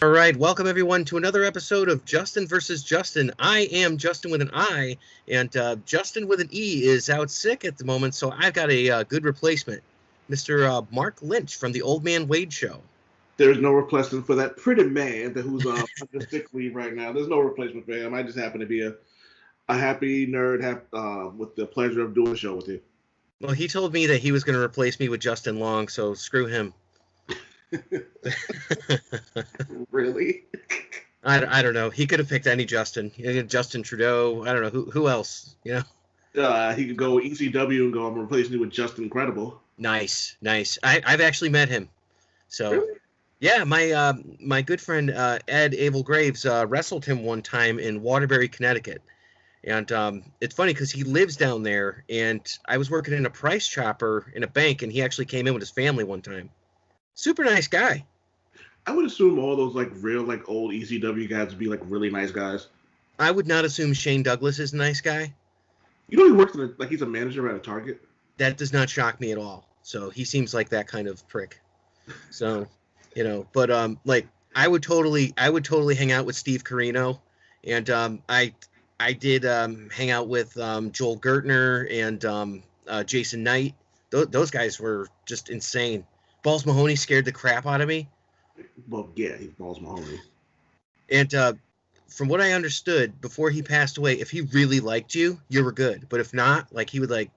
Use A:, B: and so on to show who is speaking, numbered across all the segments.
A: All right, welcome everyone to another episode of Justen versus Justen. I am Justen with an I, and Justen with an E is out sick at the moment, so I've got a good replacement, Mr. Mark Lynch from the Old Man Wade Show.
B: There's no replacement for that pretty man who's on the sick leave right now. There's no replacement for him. I just happen to be a happy nerd with the pleasure of doing a show with you.
A: Well, he told me that he was going to replace me with Justin Long, so screw him.
B: Really?
A: I don't know. He could have picked any Justin. Justin Trudeau. I don't know who else. He
B: could go ECW and go, I'm replacing you with Just Incredible.
A: Nice. I've actually met him. So,
B: really?
A: Yeah, my good friend Ed Abel Graves wrestled him one time in Waterbury, Connecticut. And it's funny because he lives down there, and I was working in a price chopper in a bank, and he actually came in with his family one time. Super nice guy.
B: I would assume all those real old ECW guys would be really nice guys.
A: I would not assume Shane Douglas is a nice guy.
B: You know he works he's a manager at a Target?
A: That does not shock me at all. So he seems like that kind of prick. So, but I would totally hang out with Steve Carino, and I did hang out with Joel Gertner and Jason Knight. Those guys were just insane. Balls Mahoney scared the crap out of me.
B: Well, yeah, he's Balls Mahoney.
A: And from what I understood, before he passed away, if he really liked you, you were good. But if not, he would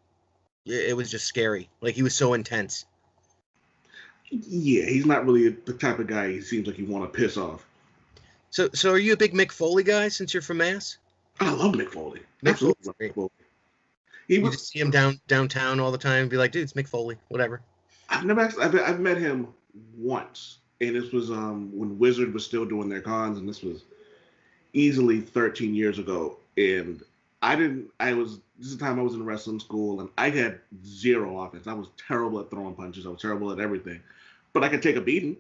A: it was just scary. He was so intense.
B: Yeah, he's not really the type of guy he seems like you want to piss off.
A: So are you a big Mick Foley guy since you're from Mass?
B: I love Mick Foley. Absolutely love Mick Foley.
A: You just see him downtown all the time and be like, dude, it's Mick Foley, whatever.
B: I've met him once, and this was when Wizard was still doing their cons, and this was easily 13 years ago. And this is the time I was in wrestling school, and I had zero offense. I was terrible at throwing punches. I was terrible at everything, but I could take a beating.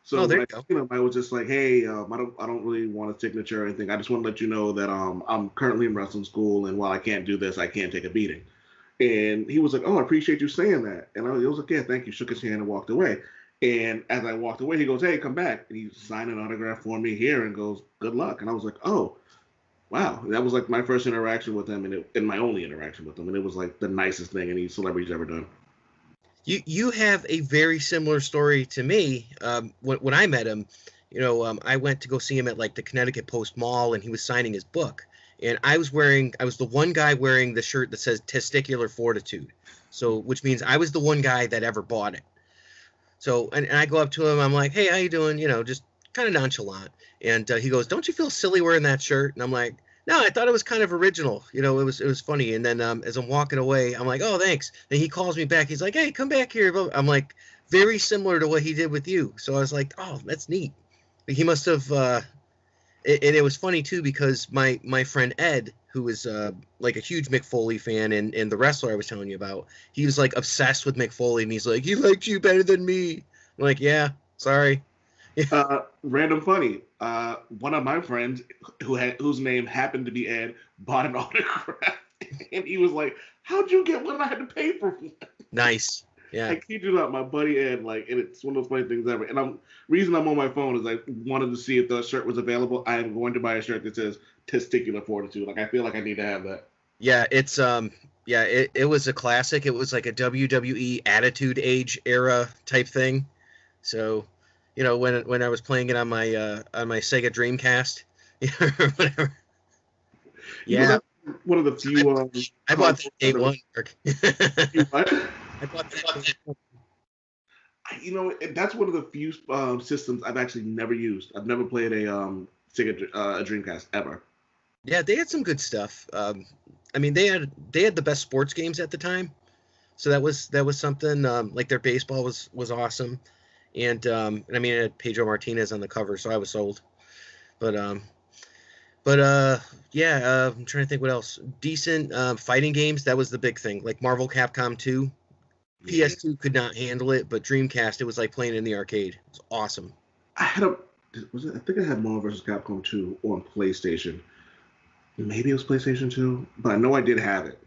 B: So
A: there you go.
B: I was just like, hey, I don't really want a signature or anything. I just want to let you know that I'm currently in wrestling school, and while I can't do this, I can't take a beating. And he was like, oh, I appreciate you saying that. And I was like, yeah, thank you. Shook his hand and walked away. And as I walked away, he goes, hey, come back. And he signed an autograph for me here and goes, good luck. And I was like, oh, wow. That was my first interaction with him and my only interaction with him. And it was the nicest thing any celebrity's ever done.
A: You have a very similar story to me. When I met him, I went to go see him at the Connecticut Post Mall, and he was signing his book. And I was the one guy wearing the shirt that says Testicular Fortitude. So, which means I was the one guy that ever bought it. So, and I go up to him, I'm like, hey, how you doing? Just kind of nonchalant. And he goes, don't you feel silly wearing that shirt? And I'm like, no, I thought it was kind of original. It was funny. And then as I'm walking away, I'm like, oh, thanks. Then he calls me back. He's like, hey, come back here. I'm like, very similar to what he did with you. So I was like, oh, that's neat. He must have... And it was funny, too, because my friend Ed, who was a huge Mick Foley fan and the wrestler I was telling you about, he was obsessed with Mick Foley, and he's like, he liked you better than me. I'm like, yeah, sorry.
B: Random funny. One of my friends whose name happened to be Ed bought an autograph, and he was like, how'd you get one I had to pay for?
A: Nice. Yeah.
B: I kid you not, my buddy Ed, and it's one of those funny things ever. And reason I'm on my phone is I wanted to see if the shirt was available. I am going to buy a shirt that says Testicular Fortitude. I feel like I need to have that.
A: Yeah, it's it was a classic. It was a WWE Attitude Age era type thing. So, when I was playing it on my Sega Dreamcast, or whatever. Yeah.
B: One of the few.
A: I bought that day one.
B: What?
A: I bought that.
B: That's one of the few systems I've actually never used. I've never played a Sega Dreamcast ever.
A: Yeah, they had some good stuff. They had the best sports games at the time, so that was something. Their baseball was awesome, and it had Pedro Martinez on the cover, so I was sold. But I'm trying to think what else. Decent fighting games. That was the big thing. Marvel Capcom 2. PS2 could not handle it, but Dreamcast, it was like playing in the arcade. It was awesome.
B: I think I had Marvel vs. Capcom 2 on PlayStation. Maybe it was PlayStation 2, but I know I did have it.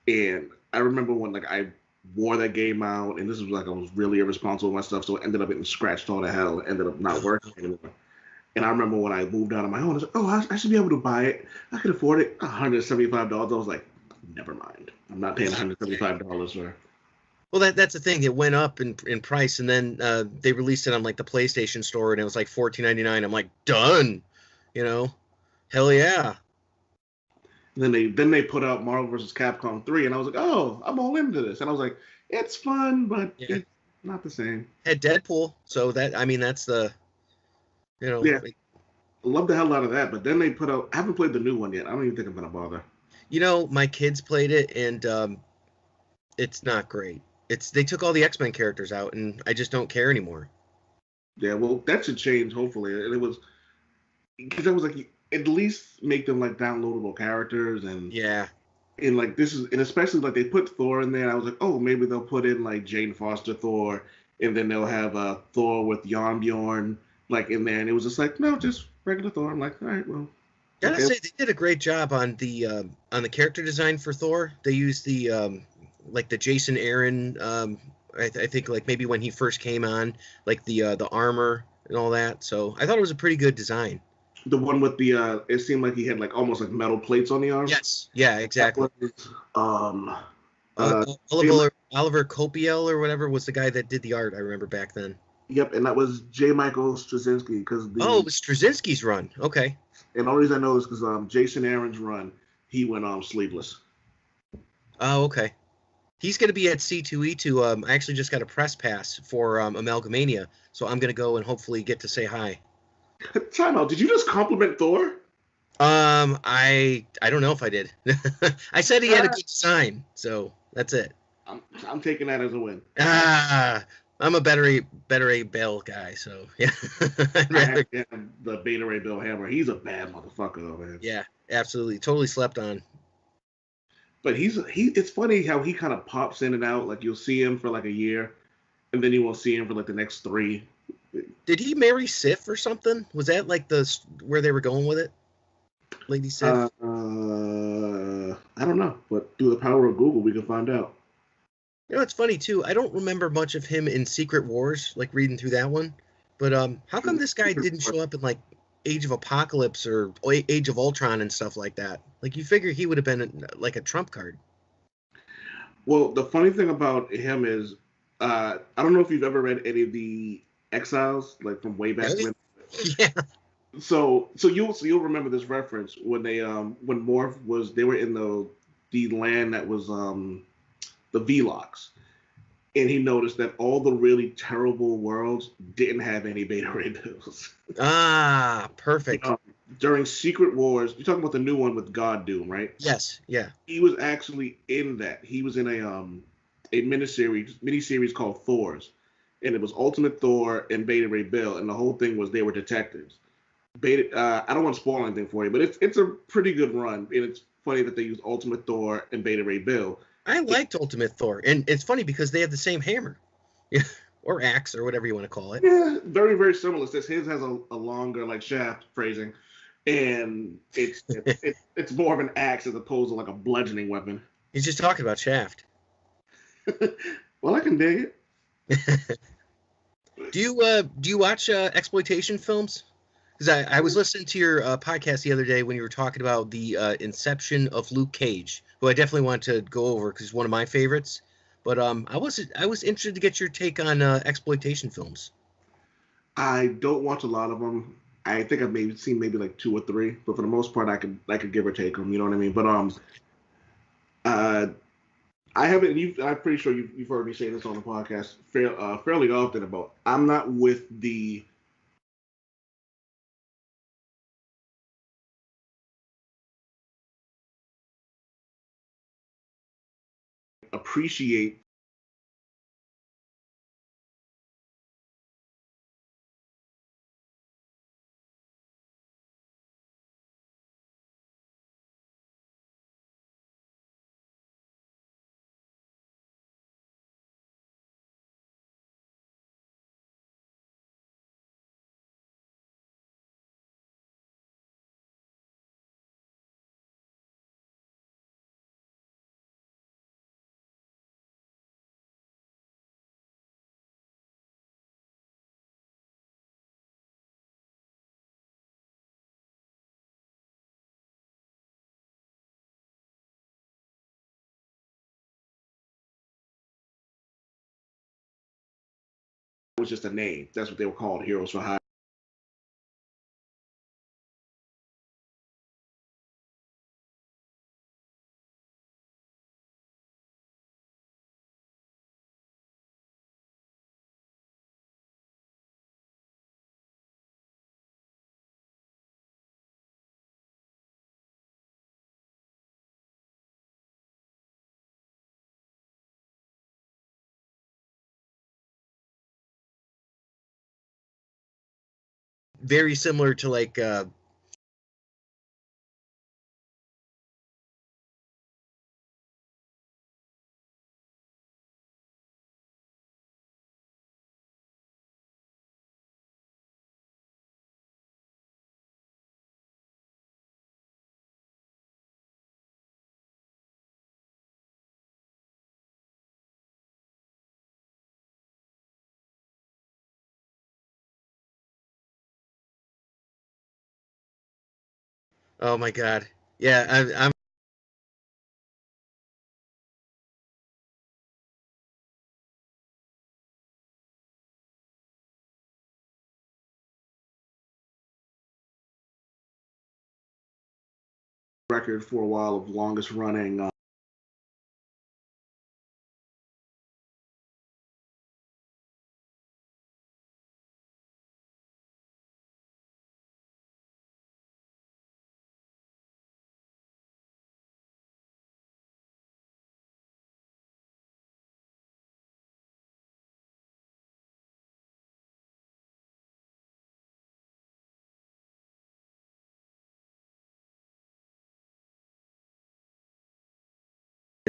B: And I remember when I wore that game out, and this was I was really irresponsible with my stuff, so it ended up getting scratched all to hell. It ended up not working anymore. And I remember when I moved out on my own, I was like, oh, I should be able to buy it. I could afford it. $175. I was like, never mind. I'm not paying $175 for.
A: Well, that's the thing. It went up in price, and then they released it on like the PlayStation Store, and it was like $14.99. I'm like, done. You know, hell yeah.
B: And then they put out Marvel vs. Capcom 3, and I was like, oh, I'm all into this. And I was like, it's fun, but
A: Yeah.
B: it's not the same.
A: Had Deadpool, so that's the,
B: Yeah, love the hell out of that. But then they put out. I haven't played the new one yet. I don't even think I'm gonna bother.
A: My kids played it, and it's not great. They took all the X-Men characters out, and I just don't care anymore.
B: Yeah, well, that should change hopefully. And it was because I was like, at least make them like downloadable characters and
A: Yeah.
B: And like this is, and especially like they put Thor in there. I was like, oh, maybe they'll put in like Jane Foster Thor, and then they'll have Thor with Bjorn like in there. And it was just like, no, just regular Thor. I'm like, all right, well,
A: Gotta
B: okay.
A: say they did a great job on the character design for Thor. They used the like the Jason Aaron. I think like maybe when he first came on, like the armor and all that. So I thought it was a pretty good design.
B: The one with the it seemed like he had like almost like metal plates on the arms.
A: Yes. Yeah. Exactly.
B: Was, uh,
A: Oliver Copiel or whatever was the guy that did the art. I remember back then.
B: Yep, and that was J. Michael Straczynski because
A: it was Straczynski's run. Okay.
B: And the only reason I know is because Jason Aaron's run, he went sleeveless.
A: Oh, okay. He's going to be at C2E2. I actually just got a press pass for Amalgamania, so I'm going to go and hopefully get to say hi.
B: Time out. Did you just compliment Thor?
A: I don't know if I did. I said he had a good design, so that's it.
B: I'm taking that as a win.
A: I'm a better A Bell guy, so yeah.
B: The Beta Ray Bill Hammer. He's a bad motherfucker, though, man.
A: Yeah, absolutely, totally slept on.
B: But it's funny how he kind of pops in and out. Like you'll see him for like a year, and then you won't see him for like the next 3.
A: Did he marry Sif or something? Was that like where they were going with it? Lady Sif?
B: I don't know, but through the power of Google, we can find out.
A: It's funny too. I don't remember much of him in Secret Wars, like reading through that one. But how come this guy didn't show up in like Age of Apocalypse or Age of Ultron and stuff like that? Like you figure he would have been like a trump card.
B: Well, the funny thing about him is, I don't know if you've ever read any of the Exiles, like from way back when.
A: Yeah.
B: So you'll remember this reference when they when Morph they were in the land that was the Velox, and he noticed that all the really terrible worlds didn't have any Beta Ray Bills.
A: Ah, perfect.
B: During Secret Wars, you're talking about the new one with God Doom, right?
A: Yes, yeah.
B: He was actually in that. He was in a miniseries called Thor's, and it was Ultimate Thor and Beta Ray Bill, and the whole thing was they were detectives. I don't want to spoil anything for you, but it's a pretty good run, and it's funny that they used Ultimate Thor and Beta Ray Bill.
A: I liked Ultimate Thor, and it's funny because they have the same hammer, or axe, or whatever you want to call it.
B: Yeah, very very similar. His has a longer like shaft phrasing, and it's more of an axe as opposed to like a bludgeoning weapon.
A: He's just talking about Shaft.
B: Well, I can dig
A: it. Do you watch exploitation films? Because I was listening to your podcast the other day when you were talking about the inception of Luke Cage, who I definitely want to go over because he's one of my favorites. But I was interested to get your take on exploitation films.
B: I don't watch a lot of them. I think I've seen maybe like 2 or 3, but for the most part, I could give or take them. You know what I mean? But I haven't. I'm pretty sure you've heard me say this on the podcast fairly often about. I'm not with the appreciate was just a name. That's what they were called, Heroes for Hire.
A: Very similar to like oh my god. Yeah, I'm
B: Record for a while of longest running.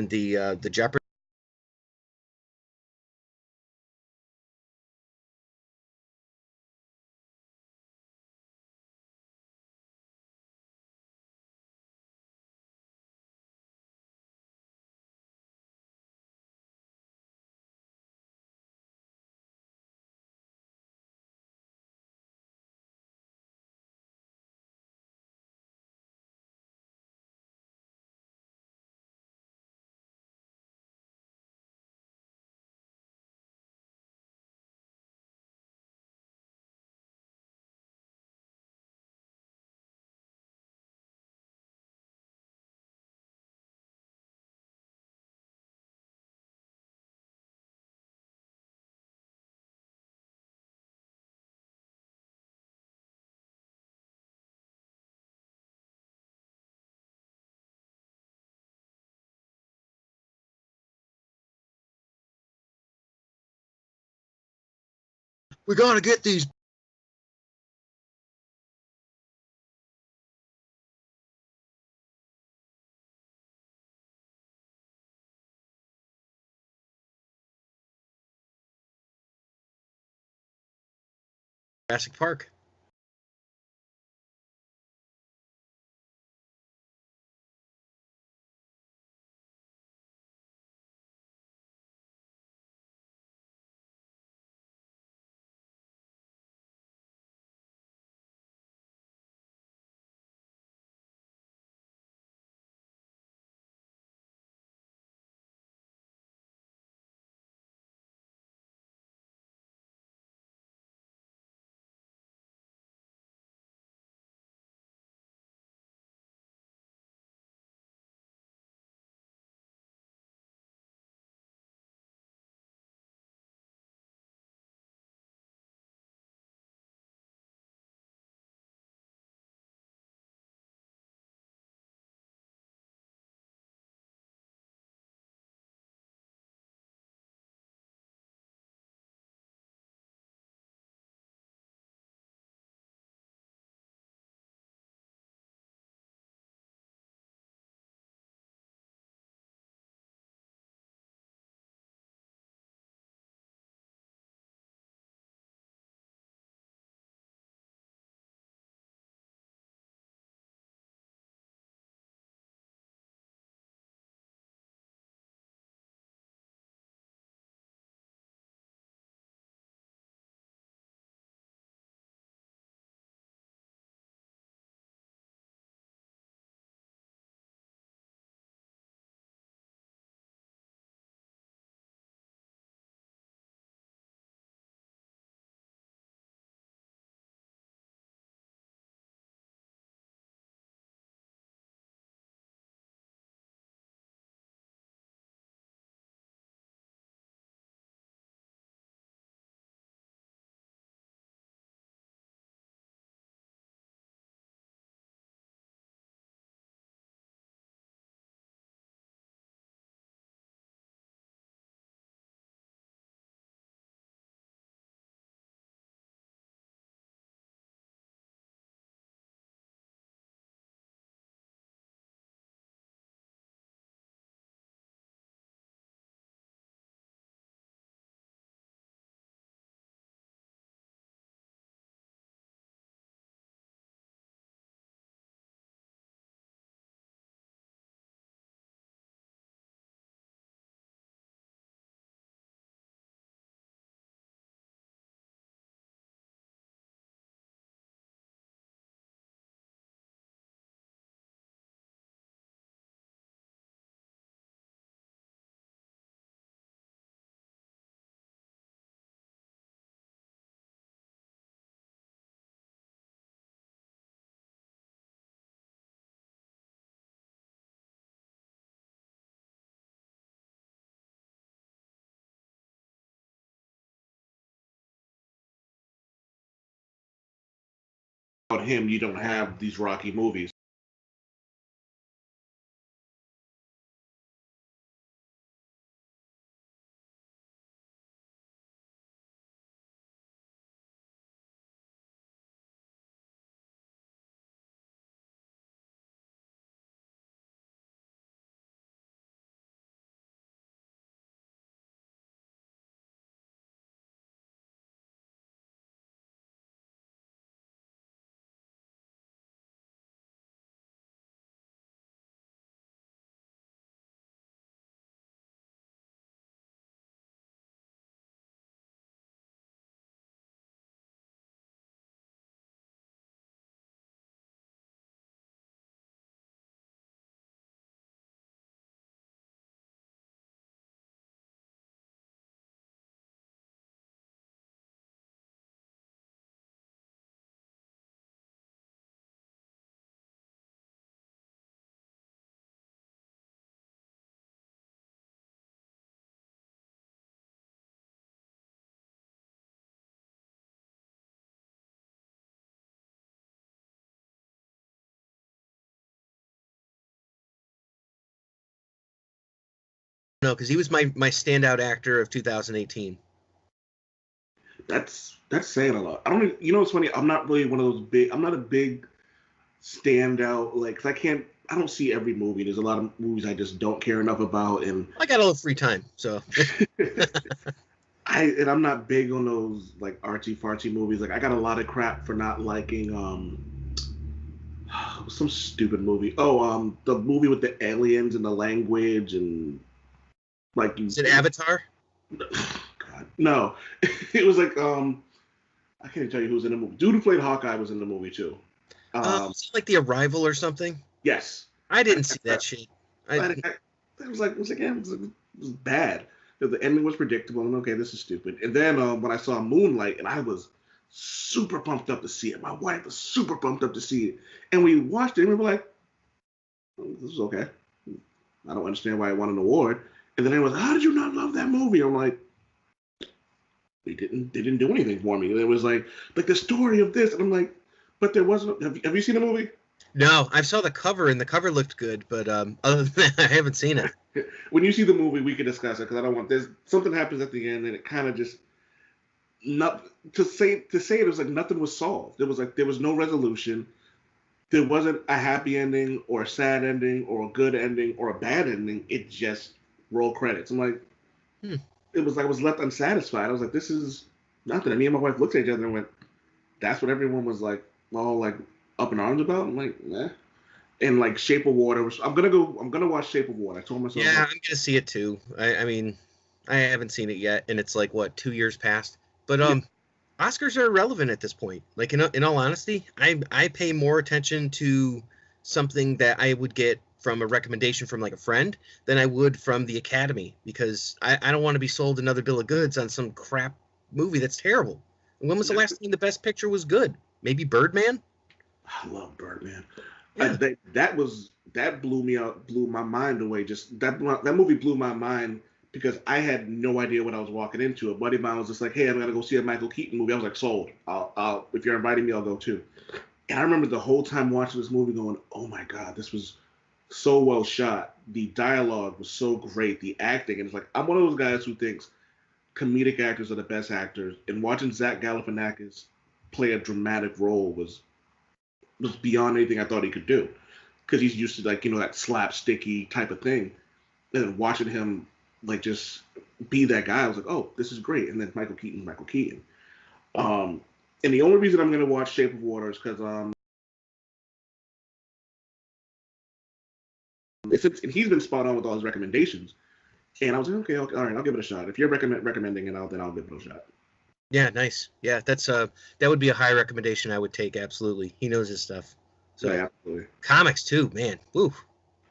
A: in the Jeopardy. We gotta get these. Jurassic Park.
B: him, you don't have these Rocky movies.
A: No, because he was my standout actor of 2018.
B: That's saying a lot. I don't. You know what's funny? I'm not really one of those big. I'm not a big standout. Like, 'cause I can't. I don't see every movie. There's a lot of movies I just don't care enough about, and
A: I got a little free time, so.
B: I'm not big on those like artsy fartsy movies. Like, I got a lot of crap for not liking some stupid movie. Oh, the movie with the aliens and the language and like you.
A: Is it Avatar?
B: God, no. It was like I can't tell you who was in the movie. Dude who played Hawkeye was in the movie too.
A: Is it like The Arrival or something?
B: Yes.
A: I didn't see that shit.
B: It was bad. The ending was predictable, and okay, this is stupid. And then when I saw Moonlight, and I was super pumped up to see it. My wife was super pumped up to see it, and we watched it, and we were like, oh, "This is okay." I don't understand why it won an award. And then everyone was, "How did you not love that movie?" I'm like, "They didn't do anything for me." And it was like the story of this, and I'm like, "But there wasn't." Have you seen the movie?
A: No, I saw the cover, and the cover looked good, but other than that, I haven't seen it.
B: When you see the movie, we can discuss it because I don't want. There's something happens at the end, and it kind of just not to say it was like nothing was solved. There was no resolution. There wasn't a happy ending or a sad ending or a good ending or a bad ending. It just roll credits. I'm like, It was like I was left unsatisfied. I was like, this is nothing. And me and my wife looked at each other and went, that's what everyone was like all like up in arms about. I'm like, nah. And like Shape of Water was. I'm gonna watch Shape of Water. I told myself.
A: Yeah, I'm gonna see it too. I mean, I haven't seen it yet, and it's like what 2 years past. But
B: Yeah.
A: Oscars are irrelevant at this point. Like in all honesty, I pay more attention to something that I would get from a recommendation from like a friend than I would from the Academy, because I don't want to be sold another bill of goods on some crap movie that's terrible. And when was the last time the Best Picture was good? Maybe Birdman?
B: I love Birdman.
A: Yeah.
B: That blew my mind away. Just that movie blew my mind because I had no idea what I was walking into. A buddy of mine was just like, "Hey, I'm gonna go see a Michael Keaton movie." I was like, "Sold. I'll if you're inviting me, I'll go too." And I remember the whole time watching this movie going, "Oh my God, this was so well shot. The dialogue was so great. The acting." And it's like, I'm one of those guys who thinks comedic actors are the best actors. And watching Zach Galifianakis play a dramatic role was beyond anything I thought he could do. Because he's used to like, that slapsticky type of thing. And then watching him like just be that guy, I was like, oh, this is great. And then Michael Keaton. And the only reason I'm gonna watch Shape of Water is because he's been spot on with all his recommendations. And I was like, okay, all right, I'll give it a shot. If you're recommending it, then I'll give it a shot.
A: Yeah, nice. Yeah, that's that would be a high recommendation I would take. Absolutely, he knows his stuff. So
B: yeah, absolutely.
A: Comics too, man. Woo.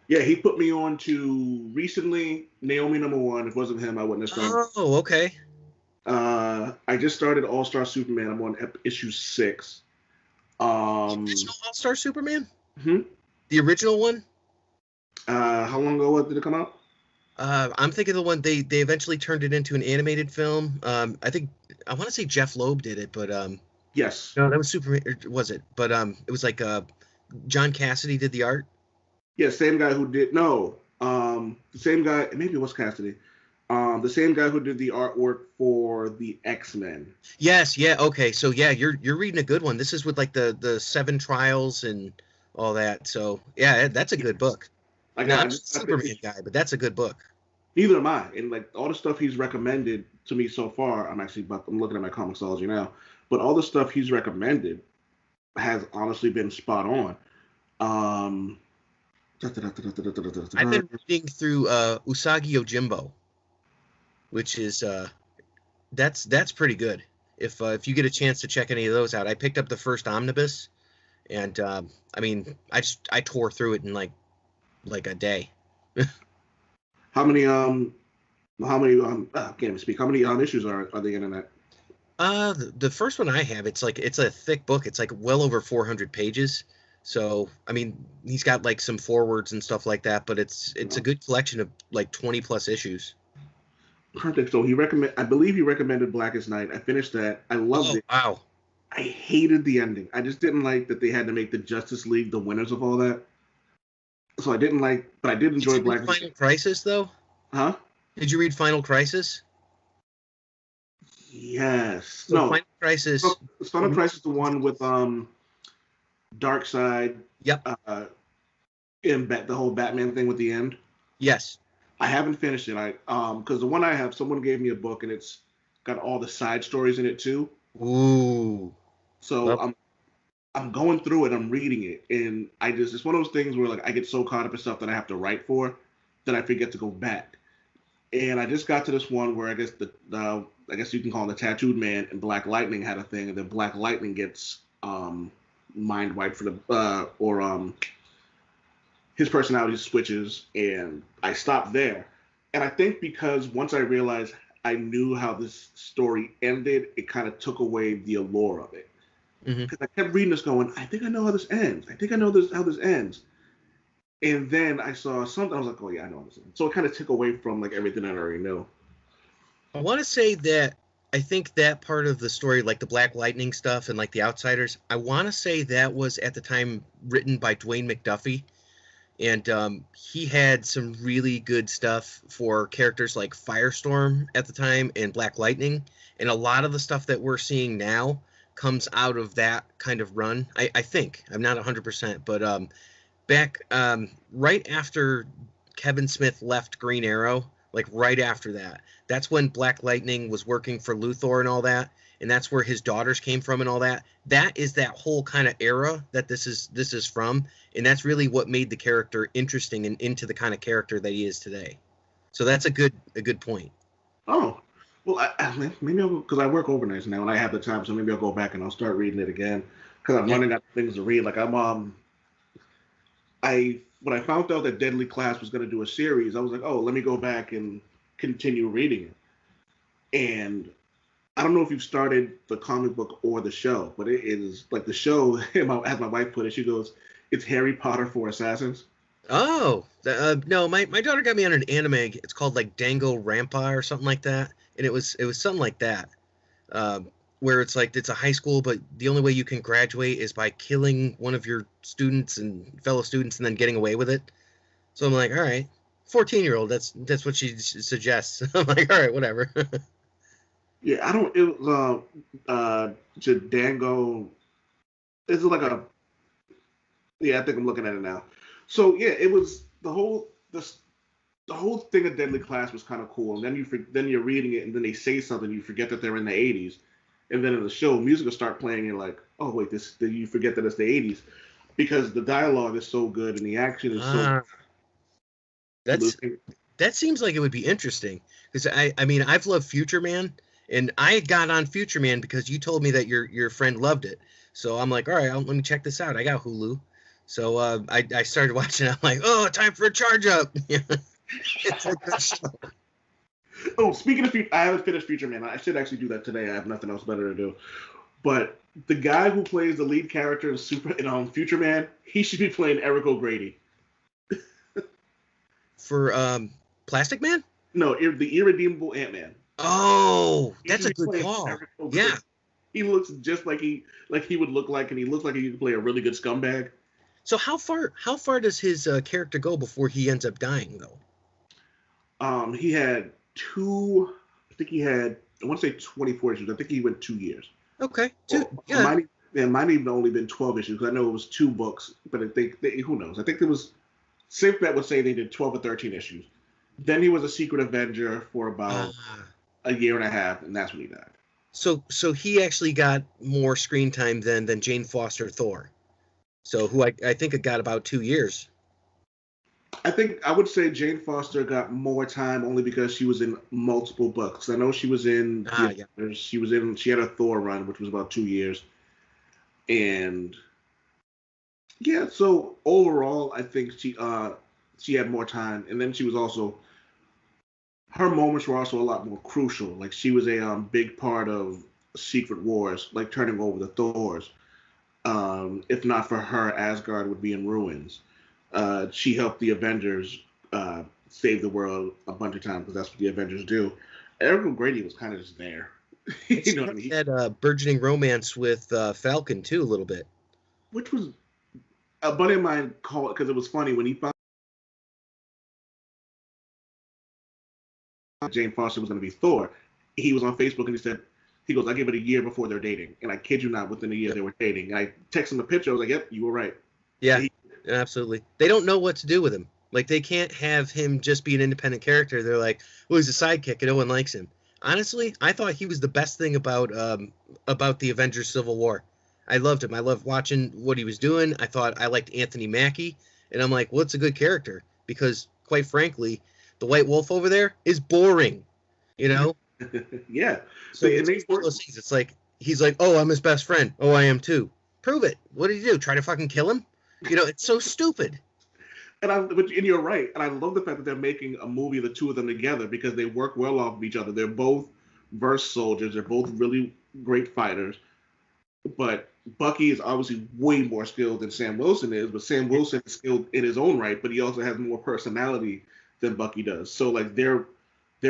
B: Yeah, he put me on to recently Naomi #1. If it wasn't him, I wouldn't have started.
A: Oh, okay.
B: I just started All Star Superman. I'm on issue 6.
A: Original All Star Superman.
B: Hmm?
A: The original one.
B: How long ago did it come out?
A: I'm thinking the one they eventually turned it into an animated film. I want to say Jeff Loeb did it, but
B: Yes.
A: No, that was Superman. Was it? But it was like John Cassidy did the art.
B: Yeah, same guy who did the same guy, maybe it was Cassidy. The same guy who did the artwork for the X-Men.
A: Yes, yeah, okay. So yeah, you're reading a good one. This is with like the seven trials and all that. So yeah, that's a good book.
B: Like
A: Now,
B: I
A: I'm not a
B: just got
A: Superman guy, but that's a good book.
B: neither am I. And like all the stuff he's recommended to me so far, I'm looking at my Comixology now, but all the stuff he's recommended has honestly been spot on. Um,
A: I've been reading through Usagi Yojimbo, which is that's pretty good. If you get a chance to check any of those out, I picked up the first omnibus, and I mean, I tore through it in like a day.
B: how many I can't even speak. How many issues are the internet?
A: The first one I have, it's a thick book. It's like well over 400 pages. So I mean, he's got like some forwards and stuff like that, but it's a good collection of like 20 plus issues.
B: Perfect. So I believe he recommended Blackest Night. I finished that. I loved it.
A: Wow.
B: I hated the ending. I just didn't like that they had to make the Justice League the winners of all that. So I didn't like, but I did enjoy
A: Blackest Night. Final Crisis, though?
B: Huh?
A: Did you read Final Crisis?
B: Yes.
A: So no. Final Crisis.
B: Final Crisis is the one with Darkseid.
A: Yep.
B: And the whole Batman thing with the end.
A: Yes.
B: I haven't finished it. Because the one I have, someone gave me a book and it's got all the side stories in it too.
A: Ooh.
B: So I'm going through it. I'm reading it, and it's one of those things where like I get so caught up in stuff that I have to write for that I forget to go back. And I just got to this one where I guess I guess you can call him the Tattooed Man and Black Lightning had a thing, and then Black Lightning gets mind wiped for his personality switches, and I stopped there. And I think because once I realized I knew how this story ended, it kind of took away the allure of it. Because I kept reading this going, I think I know how this ends. I think I know how this ends. And then I saw something, I was like, oh yeah, I know how this ends. So it kind of took away from like everything I already knew.
A: I want to say that I think that part of the story, like the Black Lightning stuff and like the Outsiders, I want to say that was at the time written by Dwayne McDuffie. And he had some really good stuff for characters like Firestorm at the time and Black Lightning. And a lot of the stuff that we're seeing now comes out of that kind of run. I think. I'm not 100%. But back right after Kevin Smith left Green Arrow, like right after that, that's when Black Lightning was working for Luthor and all that. And that's where his daughters came from and all that. That is that whole kind of era that this is from, and that's really what made the character interesting and into the kind of character that he is today. So that's a good point.
B: Oh, well, maybe because I work overnights now and I have the time, so maybe I'll go back and I'll start reading it again because I'm running out of things to read. Like when I found out that Deadly Class was going to do a series, I was like, oh, let me go back and continue reading it. And I don't know if you've started the comic book or the show, but it is like the show, as my wife put it, she goes, it's Harry Potter for assassins.
A: Oh, no, my daughter got me on an anime. It's called like Dango Rampa or something like that. And it was something like that, where it's like it's a high school, but the only way you can graduate is by killing one of your students and fellow students and then getting away with it. So I'm like, all right, 14-year-old, that's what she suggests. I'm like, all right, whatever.
B: Yeah, I don't. It was Dango. Is it like a? Yeah, I think I'm looking at it now. So yeah, it was the whole thing of Deadly Class was kind of cool, and then you're reading it, and then they say something, you forget that they're in the '80s, and then in the show, music will start playing, and you're like, oh wait, you forget that it's the '80s, because the dialogue is so good and the action is so.
A: That seems like it would be interesting because I mean I've loved Future Man. And I got on Future Man because you told me that your friend loved it. So I'm like, all right, let me check this out. I got Hulu. So I started watching it. I'm like, oh, time for a charge up. It's a good show.
B: Oh, speaking of Future, I haven't finished Future Man. I should actually do that today. I have nothing else better to do. But the guy who plays the lead character in Future Man, he should be playing Eric O'Grady.
A: For Plastic Man?
B: No, the Irredeemable Ant-Man.
A: Oh, that's a good call. Yeah.
B: He looks just like he would look like, and he looks like he could play a really good scumbag.
A: So how far does his character go before he ends up dying though?
B: He had two. I think he had. I want to say 24 issues. I think he went 2 years.
A: Okay,
B: Yeah. It might even only been 12 issues because I know it was 2 books, but I think who knows? I think there was. Safe bet would say they did 12 or 13 issues. Then he was a Secret Avenger for about a year and a half, and that's when he died.
A: So he actually got more screen time than Jane Foster Thor. So who I think it got about 2 years.
B: I think I would say Jane Foster got more time only because she was in multiple books. I know she was in
A: Yeah.
B: she had a Thor run, which was about 2 years. And yeah, so overall I think she had more time. And then she was also her moments were also a lot more crucial. Like she was a big part of Secret Wars, like turning over the Thors. If not for her, Asgard would be in ruins. She helped the Avengers save the world a bunch of times because that's what the Avengers do. Eric O'Grady was kind of just there. You know what I mean?
A: He had a burgeoning romance with Falcon too, a little bit.
B: Which was a buddy of mine called because it was funny when he found Jane Foster was going to be Thor. He was on Facebook and he goes, I give it a year before they're dating. And I kid you not, within a year they were dating. And I texted him a picture. I was like, yep, you were right.
A: Yeah, absolutely. They don't know what to do with him. Like, they can't have him just be an independent character. They're like, well, he's a sidekick and no one likes him. Honestly, I thought he was the best thing about the Avengers Civil War. I loved him. I loved watching what he was doing. I thought I liked Anthony Mackie. And I'm like, well, it's a good character. Because, quite frankly, the White Wolf over there is boring. You know?
B: Yeah.
A: So it's one of those things. It's like, he's like, oh, I'm his best friend. Oh, I am too. Prove it. What did he do? Try to fucking kill him? You know, it's so stupid.
B: And you're right. And I love the fact that they're making a movie of the two of them together because they work well off of each other. They're both versed soldiers. They're both really great fighters. But Bucky is obviously way more skilled than Sam Wilson is. But Sam Wilson is skilled in his own right, but he also has more personality than Bucky does. So like their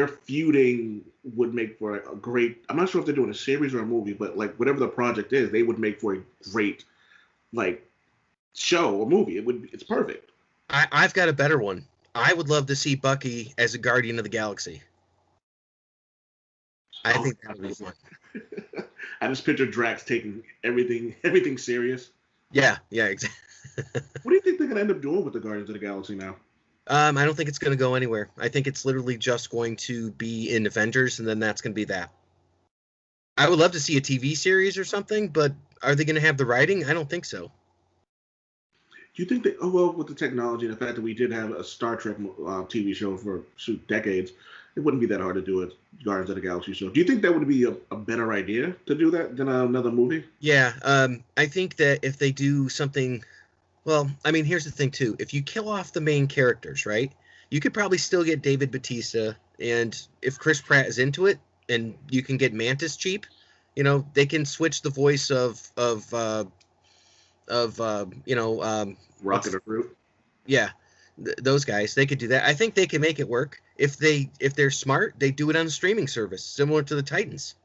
B: feuding would make for a great. I'm not sure if they're doing a series or a movie, but like whatever the project is, they would make for a great like show or movie. It's perfect.
A: I've got a better one. I would love to see Bucky as a Guardian of the Galaxy. I think that would be fun.
B: I just picture Drax taking everything serious.
A: Yeah, exactly.
B: What do you think they're gonna end up doing with the Guardians of the Galaxy now?
A: I don't think it's going to go anywhere. I think it's literally just going to be in Avengers, and then that's going to be that. I would love to see a TV series or something, but are they going to have the writing? I don't think so.
B: Do you think that, with the technology and the fact that we did have a Star Trek TV show for decades, it wouldn't be that hard to do a Guardians of the Galaxy show. Do you think that would be a better idea to do that than another movie?
A: Yeah, I think that if they do something, well, I mean, here's the thing too. If you kill off the main characters, right, you could probably still get David Bautista, and if Chris Pratt is into it, and you can get Mantis cheap, you know, they can switch the voice of
B: Rocket or Groot.
A: Yeah, those guys, they could do that. I think they can make it work if they're smart. They do it on a streaming service similar to the Titans.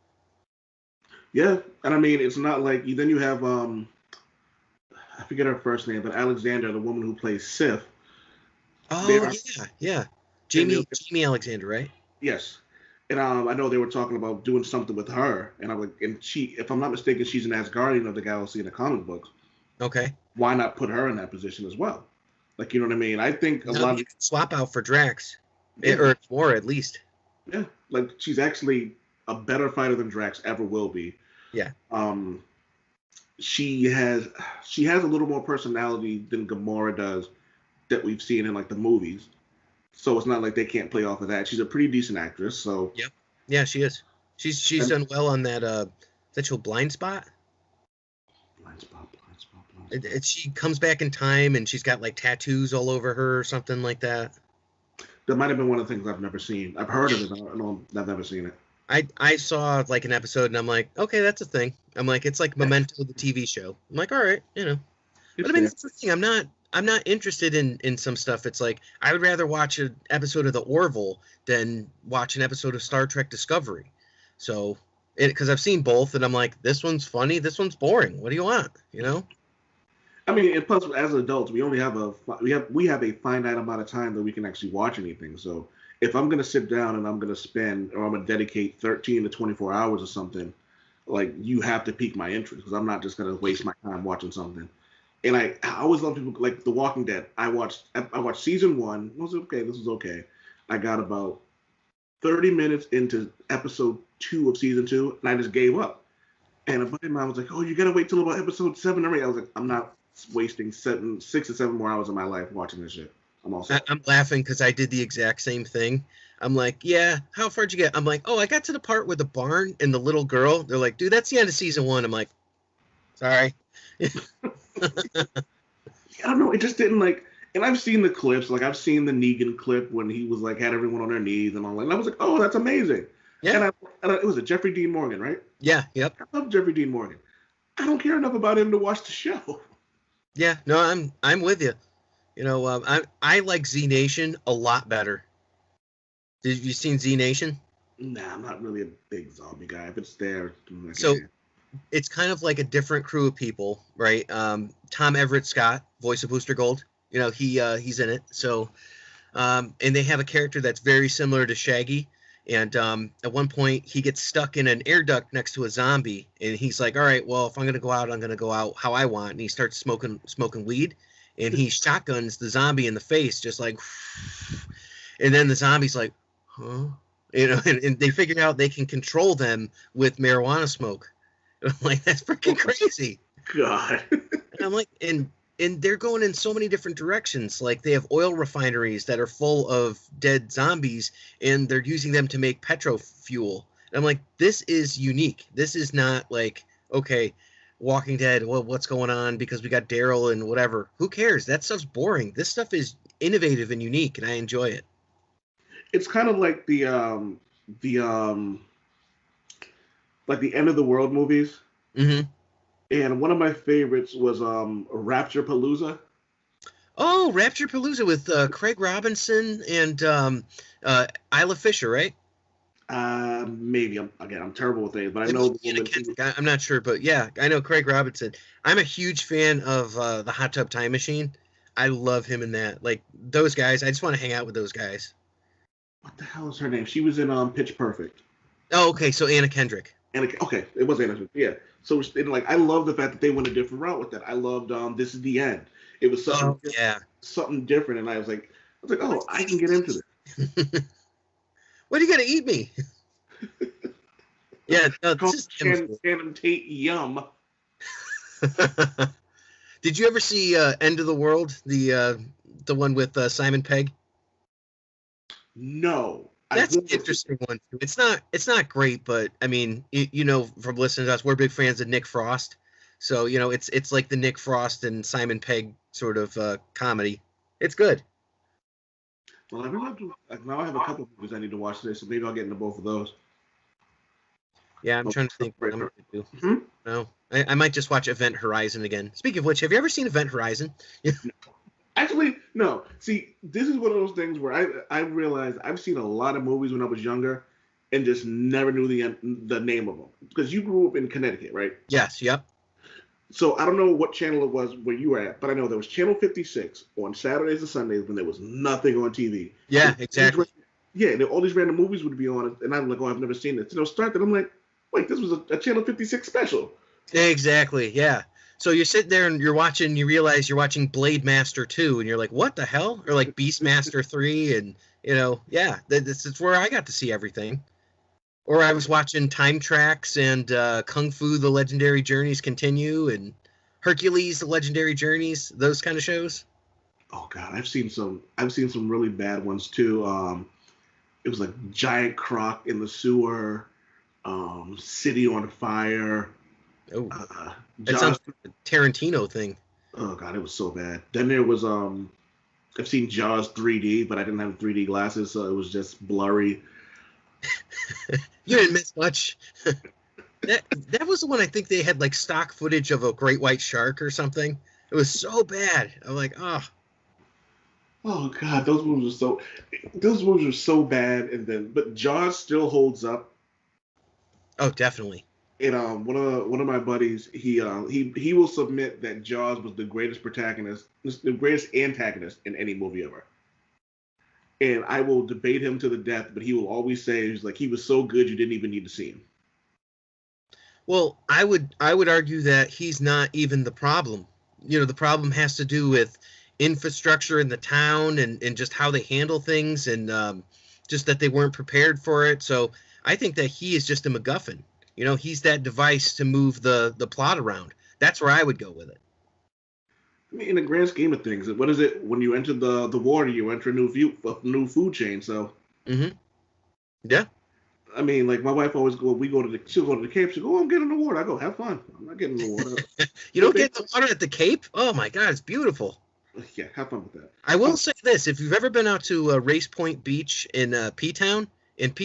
B: Yeah, and I mean, it's not like then you have I forget her first name, but Alexander, the woman who plays Sif.
A: Oh yeah, Jamie Alexander, right?
B: Yes. And I know they were talking about doing something with her, and I'm like, and she, if I'm not mistaken, she's an Asgardian of the Galaxy in the comic books.
A: Okay.
B: Why not put her in that position as well? Like, you know what I mean? I think a lot of
A: swap out for Drax, or more at least.
B: Yeah, like she's actually a better fighter than Drax ever will be.
A: Yeah.
B: She has a little more personality than Gamora does that we've seen in like the movies. So it's not like they can't play off of that. She's a pretty decent actress. So
A: yep. Yeah, she is. She's done well on that show Blind Spot.
B: Blind Spot.
A: She comes back in time and she's got like tattoos all over her or something like that.
B: That might have been one of the things I've never seen. I've heard of it, but I've never seen it.
A: I saw like an episode and I'm like, okay, that's a thing. I'm like, it's like Memento, the TV show. I'm like, all right, you know. But I mean, that's the thing. I'm not interested in some stuff. It's like I would rather watch an episode of The Orville than watch an episode of Star Trek Discovery. So, Because I've seen both, and I'm like, this one's funny, this one's boring. What do you want?
B: I mean, and plus, as adults, we only have a finite amount of time that we can actually watch anything. So if I'm gonna sit down and I'm gonna dedicate 13 to 24 hours or something, like you have to pique my interest because I'm not just gonna waste my time watching something. And I always love people like The Walking Dead. I watched season 1. It was okay. This was okay. I got about 30 minutes into episode 2 of season 2, and I just gave up. And a buddy of mine was like, "Oh, you gotta wait till about episode 7 or 8." I was like, "I'm not wasting 6 or 7 more hours of my life watching this shit. I'm all set."
A: I'm laughing because I did the exact same thing. I'm like, yeah, how far did you get? I'm like, oh, I got to the part with the barn and the little girl. They're like, dude, that's the end of season 1. I'm like, sorry.
B: I don't know. It just didn't like. And I've seen the clips. Like I've seen the Negan clip when he was like had everyone on their knees and all that. And I was like, oh, that's amazing.
A: Yeah.
B: And it was a Jeffrey Dean Morgan, right?
A: Yeah. Yep.
B: I love Jeffrey Dean Morgan. I don't care enough about him to watch the show.
A: Yeah. No, I'm with you. I like Z Nation a lot better. Did you seen Z Nation?
B: Nah, I'm not really a big zombie guy. If it's there,
A: so it's kind of like a different crew of people, right? Tom Everett Scott, voice of Booster Gold, he's in it. So, and they have a character that's very similar to Shaggy. And at one point, he gets stuck in an air duct next to a zombie, and he's like, "All right, well, if I'm gonna go out how I want." And he starts smoking weed, and he shotguns the zombie in the face, just like, and then the zombie's like, "Huh?" And they figure out they can control them with marijuana smoke. And I'm like, that's freaking crazy.
B: God.
A: And I'm like, and they're going in so many different directions. Like they have oil refineries that are full of dead zombies, and they're using them to make petro fuel. And I'm like, this is unique. This is not like, okay, Walking Dead, well, what's going on? Because we got Daryl and whatever. Who cares? That stuff's boring. This stuff is innovative and unique, and I enjoy it.
B: It's kind of like the end of the world movies.
A: Mm-hmm.
B: And one of my favorites was Rapture Palooza.
A: Oh, Rapture Palooza with Craig Robinson and Isla Fisher, right?
B: Maybe. I'm terrible with names, but I know the woman.
A: I'm not sure, but yeah, I know Craig Robinson. I'm a huge fan of the Hot Tub Time Machine. I love him in that. Like those guys, I just want to hang out with those guys.
B: What the hell is her name? She was in Pitch Perfect.
A: Oh, okay. So Anna Kendrick.
B: Okay, it was Anna. Yeah. So I love the fact that they went a different route with that. I loved This Is the End. It was something different, and I was like, oh, I can get into this.
A: What are you gonna eat me? Yeah, no, this is
B: Channing Tate yum.
A: Did you ever see End of the World, the one with Simon Pegg?
B: No.
A: That's an interesting one too. It's not great, but I mean, from listening to us, we're big fans of Nick Frost. So, it's like the Nick Frost and Simon Pegg sort of comedy. It's good.
B: Well, now I have a couple of movies I need to watch today, so maybe I'll get into both of those.
A: Yeah, I'm trying to think what I'm going to do. Mm-hmm. No, I might just watch Event Horizon again. Speaking of which, have you ever seen Event Horizon?
B: Actually, no. See, this is one of those things where I realized I've seen a lot of movies when I was younger and just never knew the name of them. Because you grew up in Connecticut, right?
A: Yes, yep.
B: So I don't know what channel it was where you were at, but I know there was Channel 56 on Saturdays and Sundays when there was nothing on TV.
A: Yeah, exactly.
B: And all these random movies would be on, and I'm like, oh, I've never seen this. And it'll start, and I'm like, wait, this was a Channel 56 special.
A: Exactly, yeah. So you sit there and you realize you're watching Blade Master 2, and you're like, what the hell? Or like Beastmaster 3, and, yeah, this is where I got to see everything. Or I was watching Time Tracks and Kung Fu, The Legendary Journeys Continue, and Hercules, The Legendary Journeys, those kind of shows.
B: Oh, God, I've seen some really bad ones, too. It was like Giant Croc in the Sewer, City on Fire.
A: Oh, that sounds like a Tarantino thing.
B: Oh God, it was so bad. Then there was I've seen Jaws 3D, but I didn't have 3D glasses, so it was just blurry.
A: You didn't miss much. That was the one I think they had like stock footage of a great white shark or something. It was so bad. I'm like, oh.
B: Oh God, those movies were so bad, but Jaws still holds up.
A: Oh, definitely.
B: And one of my buddies, he will submit that Jaws was the greatest protagonist, the greatest antagonist in any movie ever. And I will debate him to the death, but he will always say he's like he was so good you didn't even need to see him.
A: Well, I would argue that he's not even the problem. The problem has to do with infrastructure in the town and just how they handle things and just that they weren't prepared for it. So I think that he is just a MacGuffin. He's that device to move the plot around. That's where I would go with it.
B: I mean, in the grand scheme of things, what is it when you enter the water? You enter a new food chain. So,
A: Yeah.
B: I mean, like my wife always she'll go to the Cape. She'll go, oh, I'm getting in the water. I go, have fun. I'm not getting in the water.
A: You don't get the water at the Cape? Oh my God, it's beautiful.
B: Yeah, have fun with that.
A: I will say this: if you've ever been out to Race Point Beach in P-Town, it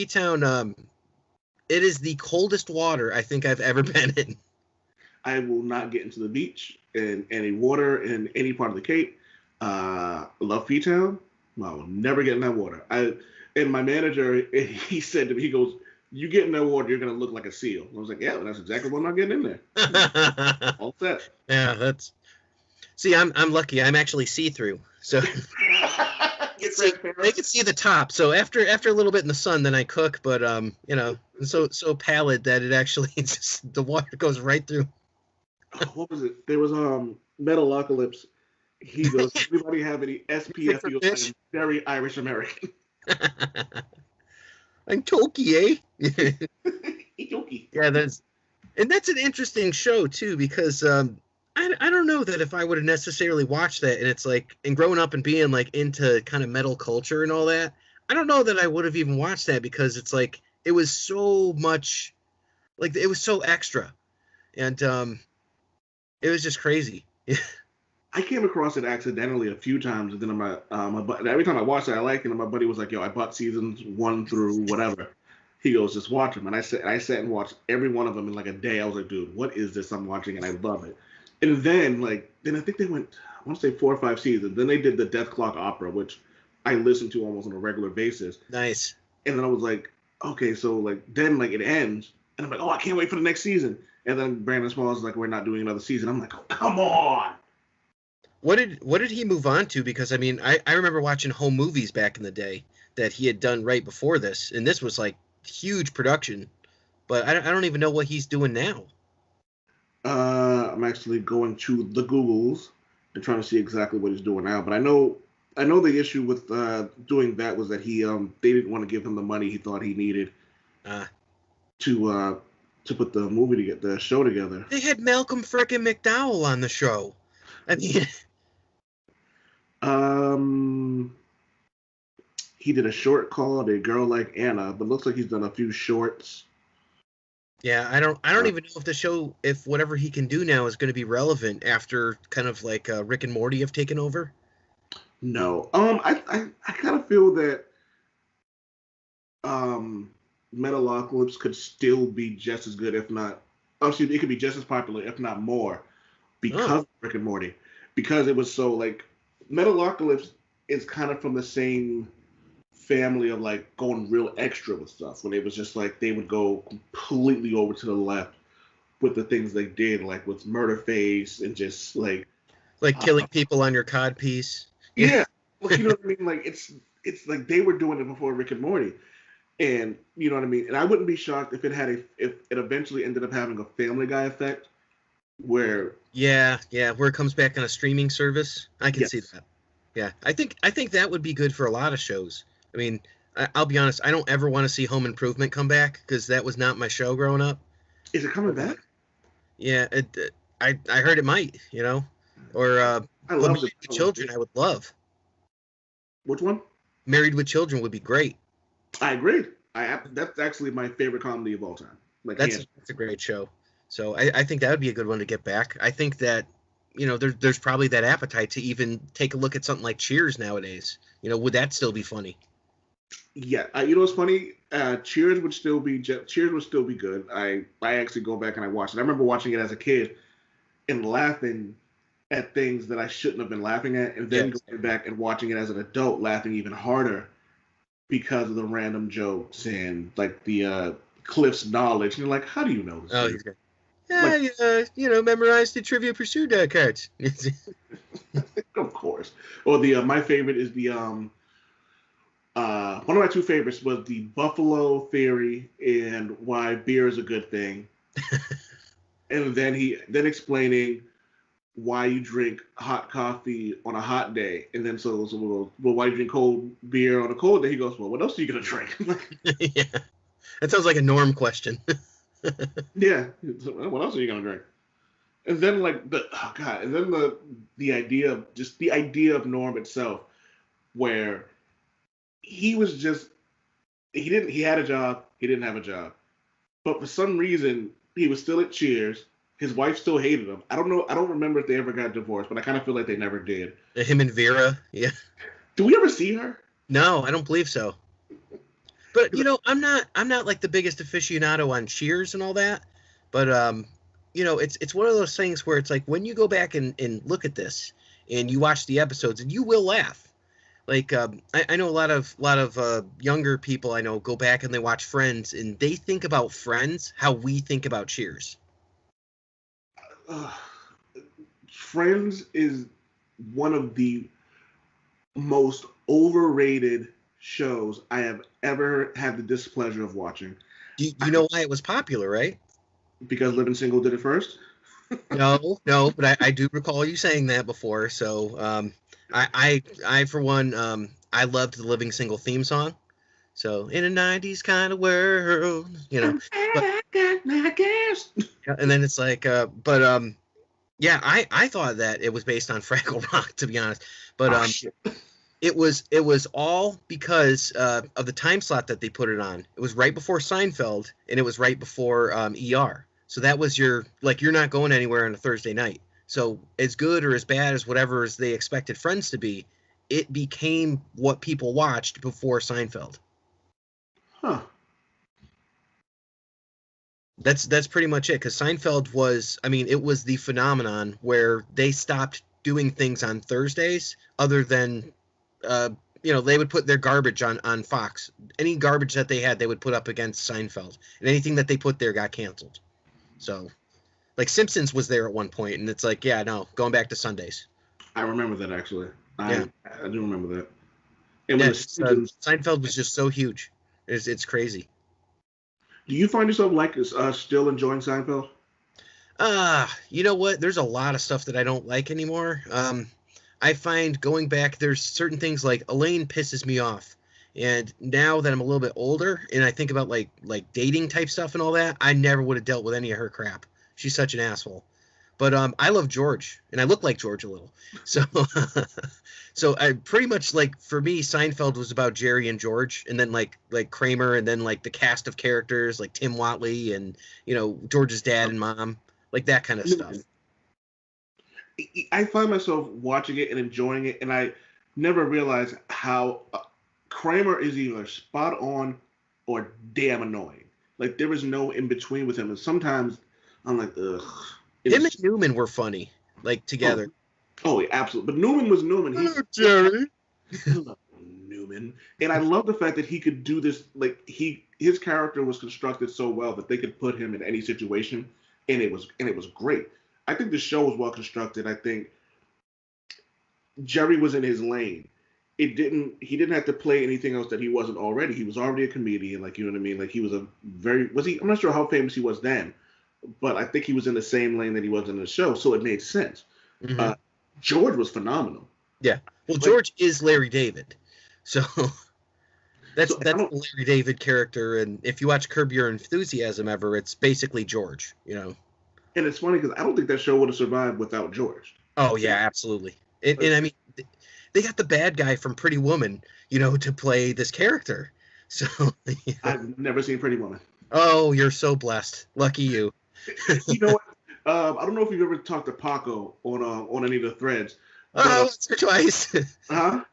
A: is the coldest water I think I've ever been in.
B: I will not get into the beach and any water in any part of the Cape. I love P-Town. I will never get in that water. And my manager, he said to me, he goes, you get in that water, you're going to look like a seal. I was like, yeah, that's exactly what I'm not getting in there. All set.
A: Yeah, see, I'm lucky. I'm actually see-through. So they can see the top. So after a little bit in the sun, then I cook, but so pallid that it actually just the water goes right through.
B: What was it? There was Metalocalypse. He goes, anybody have any SPF? I'm very Irish American.
A: I'm Toki, eh?
B: Toki.
A: Yeah, that's an interesting show too, because I don't know that if I would have necessarily watched that, and it's like, and growing up and being like into kind of metal culture and all that, I don't know that I would have even watched that, because it's like it was so much, like it was so extra, and it was just crazy.
B: I came across it accidentally a few times, and then every time I watched it, I liked it. And my buddy was like, "Yo, I bought seasons 1 through whatever." He goes, "Just watch them." And I sat and watched every one of them in like a day. I was like, "Dude, what is this I'm watching?" And I love it. And then I think they went, I want to say 4 or 5 seasons. Then they did the Death Clock opera, which I listen to almost on a regular basis.
A: Nice.
B: And then I was like, okay, so then it ends, and I'm like, oh, I can't wait for the next season. And then Brandon Smalls is like, we're not doing another season. I'm like, oh, come on.
A: What did he move on to? Because I mean, I remember watching home movies back in the day that he had done right before this, and this was like huge production. But I don't even know what he's doing now.
B: I'm actually going to the Googles and trying to see exactly what he's doing now. But I know the issue with doing that was that he they didn't want to give him the money he thought he needed to put the show together.
A: They had Malcolm frickin' McDowell on the show. I mean,
B: he did a short called A Girl Like Anna, but looks like he's done a few shorts.
A: Yeah, I don't even know if whatever he can do now is going to be relevant after kind of like Rick and Morty have taken over.
B: No, I kind of feel that Metalocalypse could still be just as good, if not, it could be just as popular, if not more, because of Rick and Morty. Because it was so Metalocalypse is kind of from the same family of going real extra with stuff. When it was just they would go completely over to the left with the things they did, with Murderface and just
A: killing people on your cod piece.
B: Yeah, well, you know what I mean. It's like they were doing it before Rick and Morty, and you know what I mean. And I wouldn't be shocked if if it eventually ended up having a Family Guy effect, where
A: where it comes back on a streaming service. I can see that. Yeah, I think that would be good for a lot of shows. I mean, I'll be honest, I don't ever want to see Home Improvement come back, because that was not my show growing up.
B: Is it coming back?
A: Yeah, I heard it might, or
B: I love
A: Married with Children. I would love.
B: Which one?
A: Married with Children would be great.
B: I agree. That's actually my favorite comedy of all time.
A: That's a great show. So I think that would be a good one to get back. I think that there's probably that appetite to even take a look at something like Cheers nowadays. Would that still be funny?
B: Yeah, what's funny? Cheers would still be good. I actually go back and I watch it. I remember watching it as a kid and laughing at things that I shouldn't have been laughing at, and then going back and watching it as an adult, laughing even harder because of the random jokes and the Cliff's knowledge. And you're like, how do you know this?
A: Oh, he's good. Yeah, memorized the Trivia Pursuit cards.
B: Of course. Or my favorite is the one of my two favorites was the Buffalo Theory and why beer is a good thing. And then explaining why you drink hot coffee on a hot day, and then well, why you drink cold beer on a cold day? He goes, well, what else are you gonna drink?
A: Yeah, that sounds like a Norm question.
B: Yeah, what else are you gonna drink? And then the idea of Norm itself, where he had a job, he didn't have a job, but for some reason he was still at Cheers. His wife still hated him. I don't remember if they ever got divorced, but I kind of feel like they never did.
A: Him and Vera, yeah.
B: Do we ever see her?
A: No, I don't believe so. But I'm not like the biggest aficionado on Cheers and all that. But it's one of those things where it's like when you go back and look at this and you watch the episodes, and you will laugh. Like I know a lot of younger people I know go back and they watch Friends, and they think about Friends how we think about Cheers.
B: Friends is one of the most overrated shows I have ever had the displeasure of watching.
A: You know why it was popular, right?
B: Because Living Single did it first?
A: No, but I do recall you saying that before. So I for one, I loved the Living Single theme song. So in a 90s kind of world, I guess. And then it's like, yeah, I thought that it was based on Fraggle Rock, to be honest. But it was all because of the time slot that they put it on. It was right before Seinfeld, and it was right before ER. So that was you're not going anywhere on a Thursday night. So as good or as bad as whatever as they expected Friends to be, it became what people watched before Seinfeld.
B: Huh.
A: That's pretty much it, because Seinfeld was, it was the phenomenon where they stopped doing things on Thursdays other than, they would put their garbage on Fox. Any garbage that they had, they would put up against Seinfeld. And anything that they put there got canceled. So, like Simpsons was there at one point, and it's like, yeah, no, going back to Sundays.
B: I remember that, actually. I do remember that.
A: And when Seinfeld was just so huge. It's crazy.
B: Do you find yourself still enjoying Seinfeld?
A: You know what? There's a lot of stuff that I don't like anymore. I find going back, there's certain things like Elaine pisses me off. And now that I'm a little bit older and I think about like dating type stuff and all that, I never would have dealt with any of her crap. She's such an asshole. But I love George, and I look like George a little. So so I pretty much, like, for me, Seinfeld was about Jerry and George, and then like Kramer, and then like the cast of characters like Tim Watley and George's dad and mom, like that kind of stuff.
B: I find myself watching it and enjoying it, and I never realized how Kramer is either spot on or damn annoying. Like, there is no in between with him, and sometimes I'm like, ugh.
A: Him and Newman were funny, like, together.
B: Oh, yeah, absolutely. But Newman was Newman.
A: Hello, Jerry.
B: Hello, Newman. And I love the fact that he could do this. Like, his character was constructed so well that they could put him in any situation, and it was great. I think the show was well constructed. I think Jerry was in his lane. He didn't have to play anything else that he wasn't already. He was already a comedian, like, you know what I mean? Like, he was I'm not sure how famous he was then, but I think he was in the same lane that he was in the show, so it made sense. Mm-hmm. George was phenomenal.
A: Yeah. Well, George is Larry David. So that's the Larry David character, and if you watch Curb Your Enthusiasm ever, it's basically George, And
B: it's funny because I don't think that show would have survived without George.
A: Oh, yeah, absolutely. And they got the bad guy from Pretty Woman, to play this character. So
B: I've never seen Pretty Woman.
A: Oh, you're so blessed. Lucky you.
B: You know what? I don't know if you've ever talked to Paco on any of the threads.
A: Once or twice.
B: Huh?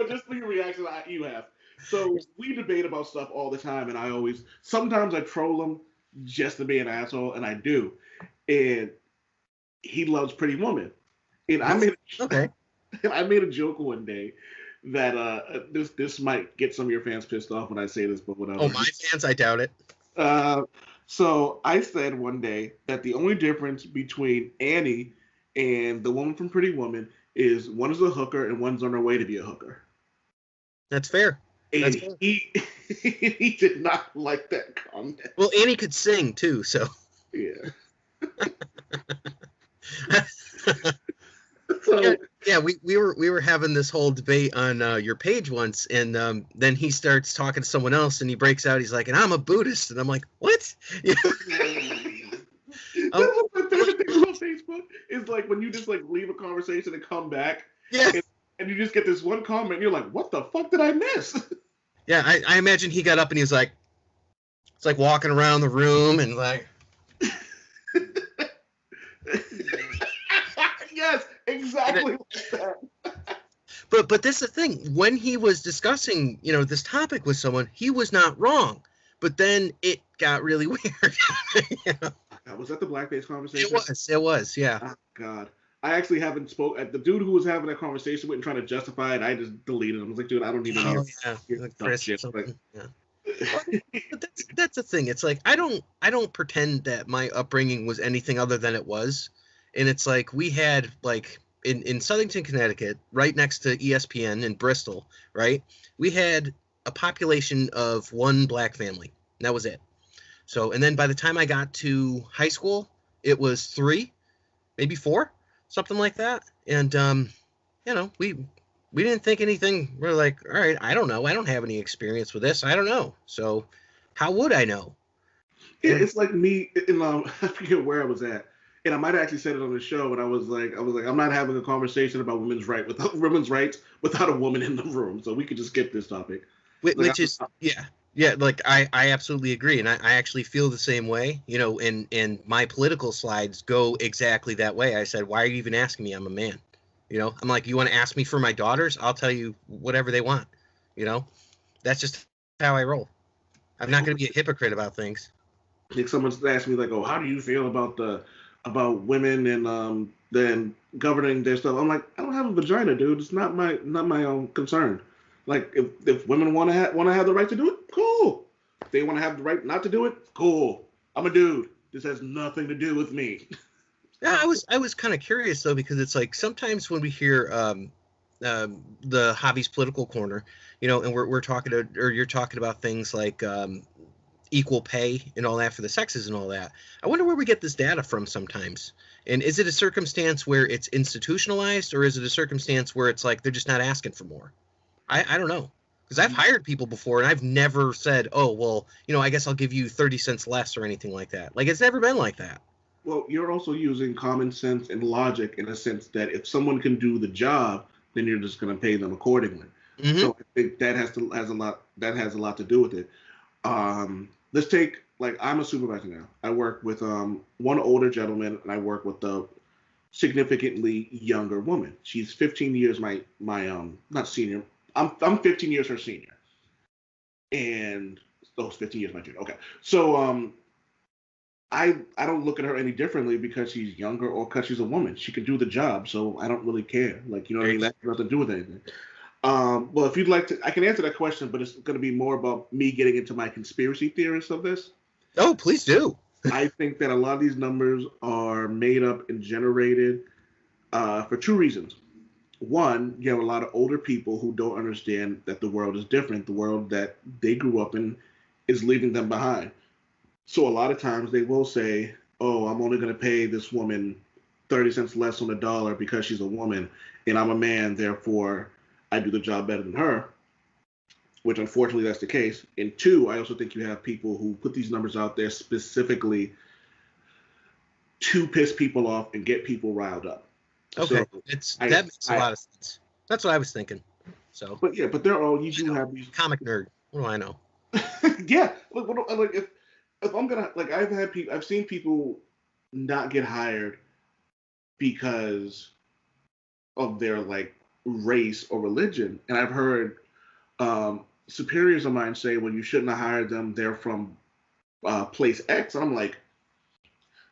B: Just for your reaction, you have. So we debate about stuff all the time, and sometimes I troll him just to be an asshole, and I do. And he loves Pretty Woman. And I made a joke one day this might get some of your fans pissed off when I say this, but whatever.
A: Oh, my fans, I doubt it.
B: So I said one day that the only difference between Annie and the woman from Pretty Woman is one is a hooker and one's on her way to be a hooker.
A: That's fair.
B: And he he did not like that comment.
A: Well, Annie could sing too, so
B: yeah.
A: Yeah, we were having this whole debate on your page once, and then he starts talking to someone else, and he breaks out. He's like, "And I'm a Buddhist," and I'm like, "What?" Yeah.
B: That's what my favorite thing about Facebook is, like, when you just like leave a conversation and come back, and you just get this one comment, and you're like, "What the fuck did I miss?"
A: Yeah, I imagine he got up and he was like, it's like walking around the room and like.
B: Yes, exactly like that.
A: But this is the thing. When he was discussing, this topic with someone, he was not wrong. But then it got really weird.
B: Was that the blackface conversation?
A: It was, yeah.
B: Oh, God. I actually haven't spoke at the dude who was having that conversation with and trying to justify it. I just deleted him. I was like, dude, I don't need to hear
A: like Chris
B: shit.
A: Like, yeah. But that's the thing. It's like I don't pretend that my upbringing was anything other than it was. And it's like we had like in Southington, Connecticut, right next to ESPN in Bristol, right? We had a population of one black family. And that was it. So, and then by the time I got to high school, it was 3, maybe 4, something like that. And we didn't think anything. We're like, all right, I don't know. I don't have any experience with this. I don't know. So, how would I know?
B: Yeah, it's like me. I forget where I was at. And I might have actually said it on the show, but I was like, I'm not having a conversation about women's rights without a woman in the room. So we could just skip this topic.
A: Yeah. Like I absolutely agree, and I actually feel the same way. And my political slides go exactly that way. I said, why are you even asking me? I'm a man. I'm like, you want to ask me for my daughters? I'll tell you whatever they want. That's just how I roll. I'm not going to be a hypocrite about things.
B: Like someone's asked me like, oh, how do you feel about women and then governing their stuff? I'm like, I don't have a vagina, dude. It's not my own concern. Like if women want to have the right to do it, cool. If they want to have the right not to do it, cool. I'm a dude. This has nothing to do with me.
A: Yeah, I was kind of curious though, because it's like sometimes when we hear the Hobby's Political Corner, and we're talking or you're talking about things like equal pay and all that for the sexes and all that. I wonder where we get this data from sometimes. And is it a circumstance where it's institutionalized, or is it a circumstance where it's like they're just not asking for more? I don't know. Because I've hired people before and I've never said, oh, well, I guess I'll give you 30 cents less or anything like that. Like, it's never been like that.
B: Well, you're also using common sense and logic in a sense that if someone can do the job, then you're just going to pay them accordingly. Mm-hmm. So I think that has a lot to do with it. Let's take, like, I'm a supervisor now. I work with one older gentleman, and I work with a significantly younger woman. She's 15 years my not senior. I'm 15 years her senior, and it's 15 years my junior. Okay, so I don't look at her any differently because she's younger or because she's a woman. She can do the job, so I don't really care. Like, what I mean? That has nothing to do with anything. Well, if you'd like to, I can answer that question, but it's going to be more about me getting into my conspiracy theorists of this.
A: Oh, please do.
B: I think that a lot of these numbers are made up and generated for 2 reasons. One, you have a lot of older people who don't understand that the world is different. The world that they grew up in is leaving them behind. So a lot of times they will say, oh, I'm only going to pay this woman 30 cents less on the dollar because she's a woman and I'm a man, therefore I do the job better than her, which unfortunately that's the case. And 2, I also think you have people who put these numbers out there specifically to piss people off and get people riled up.
A: Okay, so that makes a lot of sense. That's what I was thinking. So,
B: but they're all you do have these
A: comic nerd. What do I know?
B: Yeah, like if I'm gonna like I've seen people not get hired because of their like race or religion, and I've heard superiors of mine say, well, you shouldn't have hired them. They're from place X, and I'm like,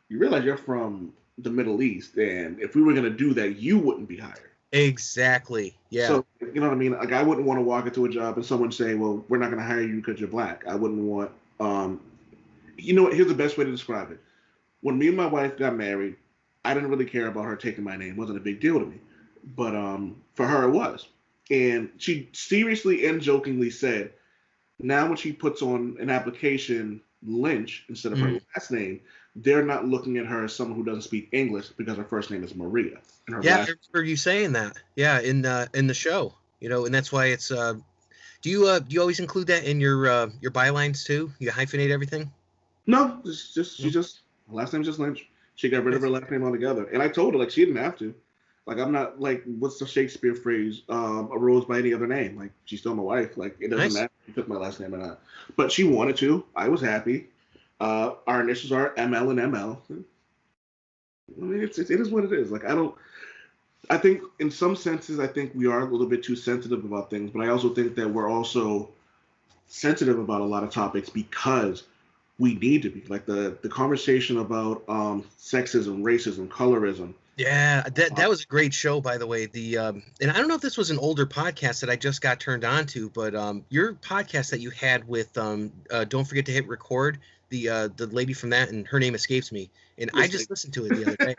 B: you realize you're from the Middle East, and if we were going to do that, you wouldn't be hired.
A: Exactly. Yeah.
B: So, you know what I mean? Like, I wouldn't want to walk into a job and someone say, well, we're not going to hire you because you're black. I wouldn't want, you know what? Here's the best way to describe it. When me and my wife got married, I didn't really care about her taking my name. It wasn't a big deal to me. But for her, it was. And she seriously and jokingly said, now when she puts on an application Lynch instead of her last name, they're not looking at her as someone who doesn't speak English because her first name is Maria. And her
A: Yeah,
B: last
A: I remember you saying that. Yeah, in the show, and that's why it's. Do you always include that in your bylines too? You hyphenate everything?
B: No, it's just she just her last name's just Lynch. She got rid of her last name altogether, and I told her like she didn't have to. Like I'm not like what's the Shakespeare phrase? A rose by any other name. Like she's still my wife. Like it doesn't matter if she took my last name or not. But she wanted to. I was happy. Our initials are ML and ML. I mean, it is what it is. Like I think in some senses, I think we are a little bit too sensitive about things, but I also think that we're also sensitive about a lot of topics because we need to be. Like the conversation about sexism, racism, colorism.
A: Yeah, that was a great show, by the way. And I don't know if this was an older podcast that I just got turned on to, but your podcast that you had with Don't Forget to Hit Record, the lady from that, and her name escapes me, and I just listened to it the other day.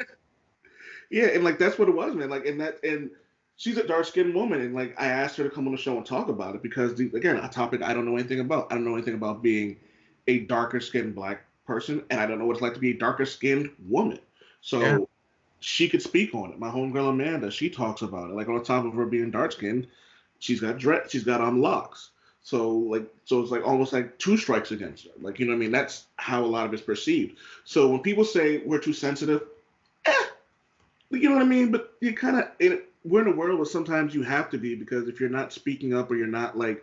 B: Yeah, and like that's what it was, man. Like and she's a dark skinned woman, and like I asked her to come on the show and talk about it because again, a topic I don't know anything about. I don't know anything about being a darker skinned black person, and I don't know what it's like to be a darker skinned woman. So she could speak on it. My homegirl Amanda, she talks about it. Like on top of her being dark skinned, she's got locks. So it's like almost like two strikes against her. Like you know what I mean? That's how a lot of it's perceived. So when people say we're too sensitive, you know what I mean? But you kind of we're in a world where sometimes you have to be because if you're not speaking up or you're not like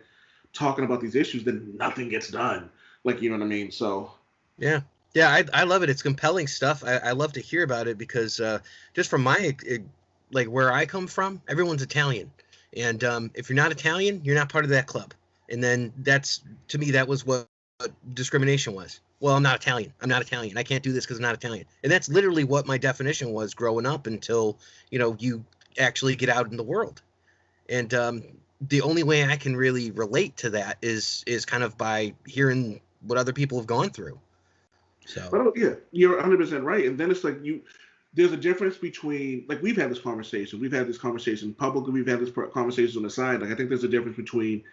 B: talking about these issues, then nothing gets done. Like you know what I mean? So
A: yeah, I love it. It's compelling stuff. I love to hear about it because just from my like where I come from, everyone's Italian, and if you're not Italian, you're not part of that club. And then that's to me that was what discrimination was. Well, I'm not Italian. I can't do this because I'm not Italian. And that's literally what my definition was growing up until, you actually get out in the world. And the only way I can really relate to that is kind of by hearing what other people have gone through. So.
B: Well, yeah, you're 100% right. And then it's like there's a difference between, like we've had this conversation. We've had this conversation publicly. We've had this conversation on the side. Like I think there's a difference between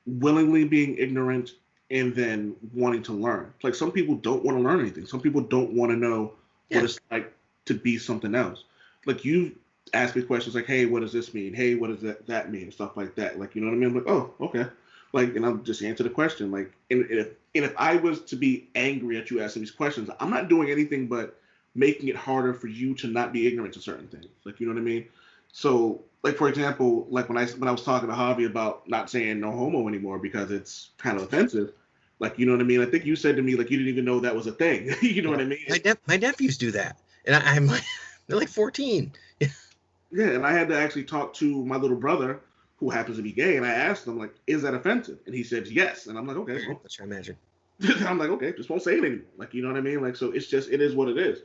B: willingly being ignorant and then wanting to learn. Like some people don't want to learn anything. Some people don't want to know what it's like to be something else. Like you ask me questions like, hey, what does this mean? Hey, what does that mean? And stuff like that. Like, you know what I mean? I'm like, oh, okay. Like, and I'll just answer the question. Like, and if I was to be angry at you asking these questions, I'm not doing anything but making it harder for you to not be ignorant to certain things. Like, you know what I mean? So, like for example, like when I was talking to Javi about not saying no homo anymore because it's kind of offensive. Like, you know what I mean? I think you said to me, like, you didn't even know that was a thing. You know what I mean?
A: My nephews do that. And I'm like, they're like 14.
B: Yeah, and I had to actually talk to my little brother, who happens to be gay, and I asked him, like, is that offensive? And he said yes. And I'm like, okay. Well.
A: That's what I imagine.
B: I'm like, okay, just won't say it anymore. Like, you know what I mean? Like, so it is what it is.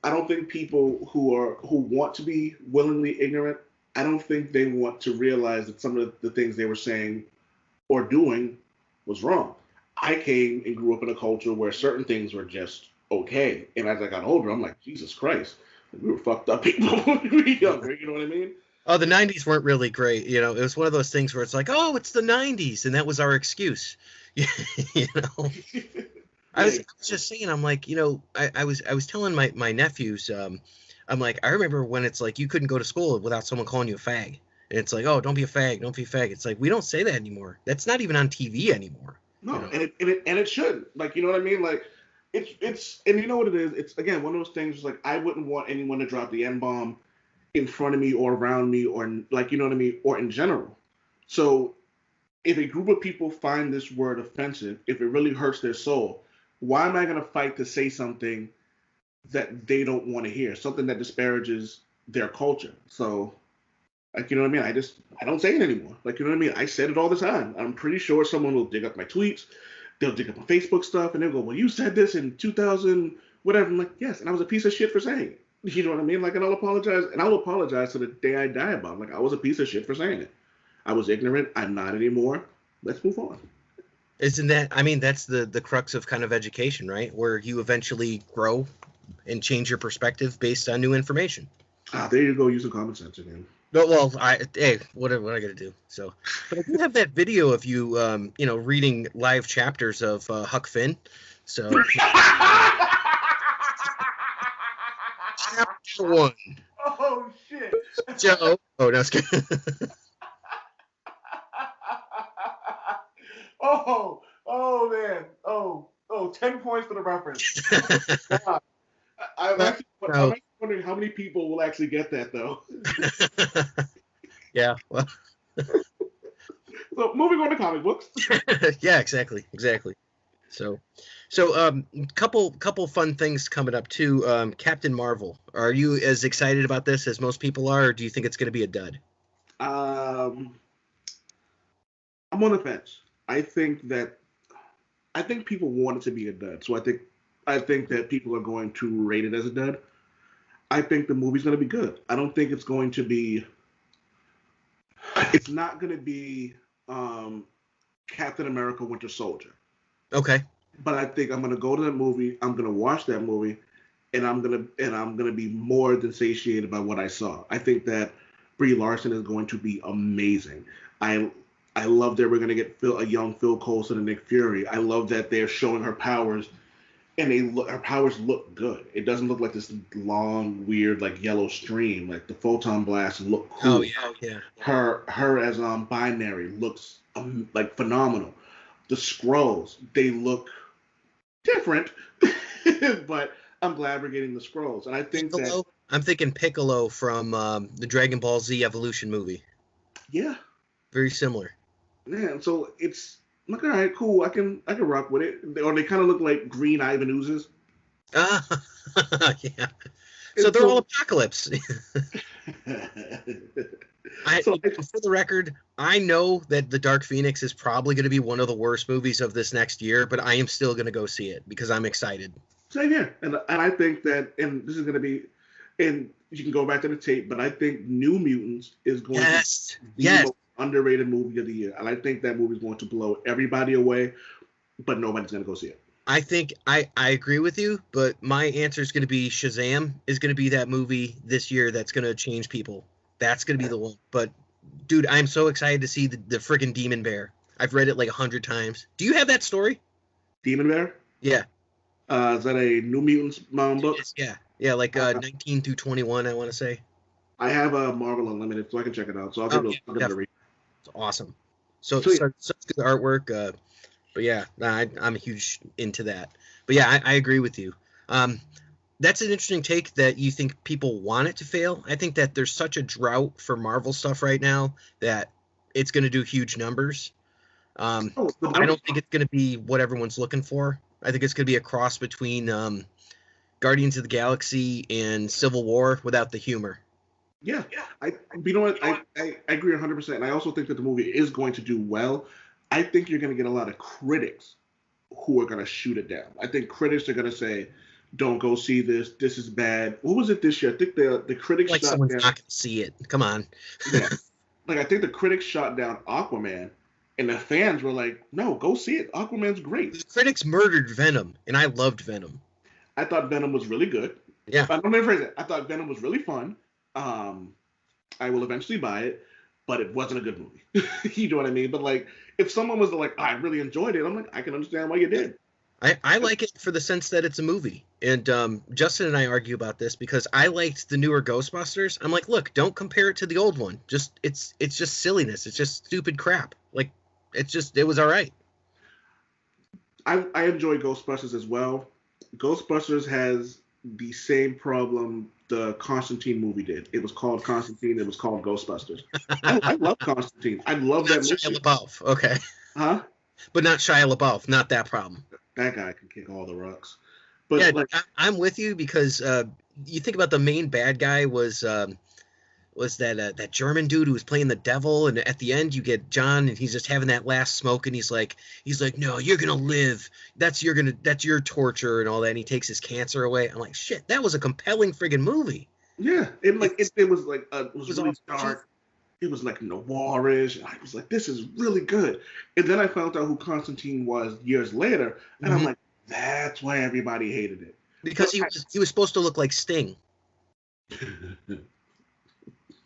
B: I don't think people who want to be willingly ignorant, I don't think they want to realize that some of the things they were saying or doing was wrong. I came and grew up in a culture where certain things were just okay. And as I got older, I'm like, Jesus Christ, we were fucked up people when we were younger. You know what I mean?
A: Oh, the 90s weren't really great. It was one of those things where it's like, oh, it's the 90s. And that was our excuse. I was just saying, I'm like, I was telling my nephews, I'm like, I remember when it's like you couldn't go to school without someone calling you a fag. And it's like, oh, don't be a fag. Don't be a fag. It's like, we don't say that anymore. That's not even on TV anymore.
B: No, and it shouldn't. Like, you know what I mean? Like, it's and you know what it is? It's, again, one of those things like I wouldn't want anyone to drop the N-bomb in front of me or around me or, like, you know what I mean? Or in general. So if a group of people find this word offensive, if it really hurts their soul, why am I going to fight to say something that they don't want to hear? Something that disparages their culture. So, like, you know what I mean? I don't say it anymore. Like, you know what I mean? I said it all the time. I'm pretty sure someone will dig up my tweets. They'll dig up my Facebook stuff and they'll go, well, you said this in 2000, whatever. I'm like, yes. And I was a piece of shit for saying it. You know what I mean? Like, and I'll apologize to the day I die about it. Like, I was a piece of shit for saying it. I was ignorant. I'm not anymore. Let's move on.
A: Isn't that, I mean, that's the crux of kind of education, right? Where you eventually grow and change your perspective based on new information.
B: There you go, using common sense again.
A: No, well, what I got to do? So, but I do have that video of you, reading live chapters of Huck Finn. So, chapter 1.
B: Oh shit!
A: Joe. Oh, no, it's good.
B: Oh man! 10 points for the reference. God. I'm actually wondering how many people will actually get that, though.
A: Yeah, well.
B: So, moving on to comic books.
A: Yeah, exactly. So, couple fun things coming up too. Captain Marvel. Are you as excited about this as most people are, or do you think it's going to be a dud?
B: I'm on the fence. I think people want it to be a dud. So I think that people are going to rate it as a dud. I think the movie's going to be good. I don't think it's going to be. It's not going to be Captain America: Winter Soldier.
A: Okay.
B: But I think I'm going to go to that movie. I'm going to watch that movie, and I'm going to be more than satiated by what I saw. I think that Brie Larson is going to be amazing. I love that we're going to get a young Phil Coulson and Nick Fury. I love that they're showing her powers, and her powers look good. It doesn't look like this long, weird, like yellow stream. Like the photon blast look cool.
A: Oh yeah.
B: Her as binary looks like phenomenal. The Skrulls, they look different, but I'm glad we're getting the Skrulls. And I think
A: Piccolo? I'm thinking Piccolo from the Dragon Ball Z Evolution movie.
B: Yeah.
A: Very similar.
B: Yeah, so it's like, all right, cool. I can rock with it. Or they kind of look like green Ivan oozes.
A: Yeah. So they're all Apocalypse. For the record, I know that The Dark Phoenix is probably going to be one of the worst movies of this next year, but I am still going to go see it because I'm excited.
B: Same here. And I think that, and this is going to be, and you can go back to the tape, but I think New Mutants is going to be the most underrated movie of the year. And I think that movie is going to blow everybody away, but nobody's going to go see it.
A: I think I agree with you, but my answer is going to be Shazam is going to be that movie this year that's going to change people. That's going to be the one. But, dude, I'm so excited to see the friggin' Demon Bear. I've read it like 100 times. Do you have that story?
B: Demon Bear?
A: Yeah.
B: Is that a New Mutants book?
A: Yeah, like 19 through 21, I want to say. I
B: have a Marvel Unlimited, so I can check it out. So I'll give it a read.
A: It's awesome. So such good artwork. But yeah, I'm huge into that. But yeah, I agree with you. That's an interesting take that you think people want it to fail. I think that there's such a drought for Marvel stuff right now that it's going to do huge numbers. I don't think it's going to be what everyone's looking for. I think it's going to be a cross between Guardians of the Galaxy and Civil War without the humor.
B: Yeah. You know what? I agree 100%. And I also think that the movie is going to do well. I think you're going to get a lot of critics who are going to shoot it down. I think critics are going to say, don't go see this. This is bad. What was it this year? I think the critics
A: shot someone's down. Not going to see it. Come on.
B: Yeah. I think the critics shot down Aquaman, and the fans were like, no, go see it. Aquaman's great.
A: The critics murdered Venom, and I loved Venom.
B: I thought Venom was really good.
A: Yeah.
B: Let me rephrase it. I thought Venom was really fun. I will eventually buy it, but it wasn't a good movie. You know what I mean? But if someone was like, I really enjoyed it, I'm like, I can understand why you did.
A: I like it for the sense that it's a movie. And Justin and I argue about this because I liked the newer Ghostbusters. I'm like, look, don't compare it to the old one. It's just silliness. It's just stupid crap. It was all right.
B: I enjoy Ghostbusters as well. Ghostbusters has the same problem the Constantine movie did. It was called Constantine. It was called Ghostbusters. I love Constantine. I love that movie.
A: Shia LaBeouf. Okay.
B: Huh?
A: But not Shia LaBeouf. Not that problem.
B: That guy can kick all the rocks. But
A: yeah, I'm with you because you think about the main bad guy was was that German dude who was playing the devil, and at the end you get John, and he's just having that last smoke, and he's like, no, you're gonna live. That's your torture and all that. And he takes his cancer away. I'm like, shit, that was a compelling friggin' movie.
B: Yeah, and like it was like it was really
A: awesome.
B: dark. It was like noirish. I was like, this is really good. And then I found out who Constantine was years later, and I'm like, that's why everybody hated it.
A: Because he was supposed to look like Sting.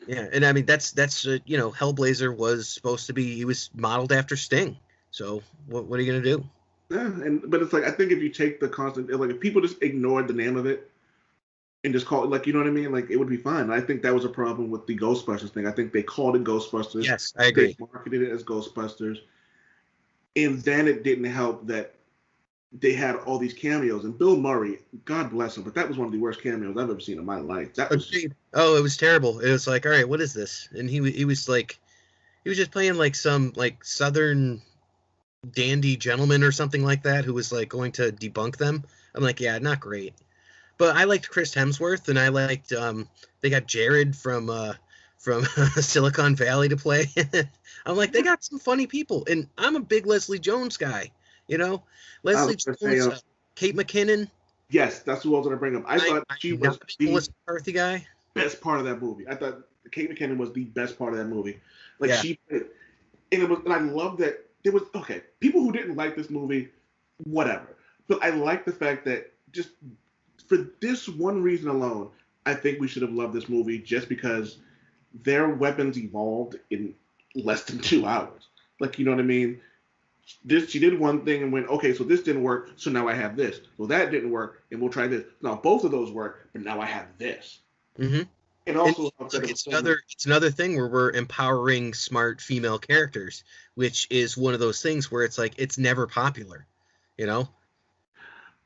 A: Yeah, and I mean that's Hellblazer was supposed to be, he was modeled after Sting. So what are you gonna do?
B: Yeah, but it's like, I think if you take the constant, like if people just ignored the name of it and just call it, like, you know what I mean, like it would be fine. I think that was a problem with the Ghostbusters thing. I think they called it Ghostbusters.
A: Yes, I agree.
B: They marketed it as Ghostbusters, and then it didn't help that they had all these cameos, and Bill Murray, God bless him, but that was one of the worst cameos I've ever seen in my life. That was
A: it was terrible. It was like, all right, what is this? And he was just playing like some like Southern dandy gentleman or something like that who was like going to debunk them. I'm like, yeah, not great. But I liked Chris Hemsworth, and I liked they got Jared from Silicon Valley to play. I'm like, they got some funny people, and I'm a big Leslie Jones guy. Leslie Jones, Kate McKinnon.
B: Yes, that's who I was going to bring up. I thought she was the
A: McCarthy guy.
B: Best part of that movie. I thought Kate McKinnon was the best part of that movie. Like, yeah. And I love that there was, okay, people who didn't like this movie, whatever. But I like the fact that just for this one reason alone, I think we should have loved this movie, just because their weapons evolved in less than 2 hours. Like, you know what I mean? She did one thing and went, okay, so this didn't work, so now I have this. Well, that didn't work, and we'll try this. Now both of those work, but now I have this.
A: Mm-hmm.
B: And also,
A: it's another thing where we're empowering smart female characters, which is one of those things where it's like it's never popular,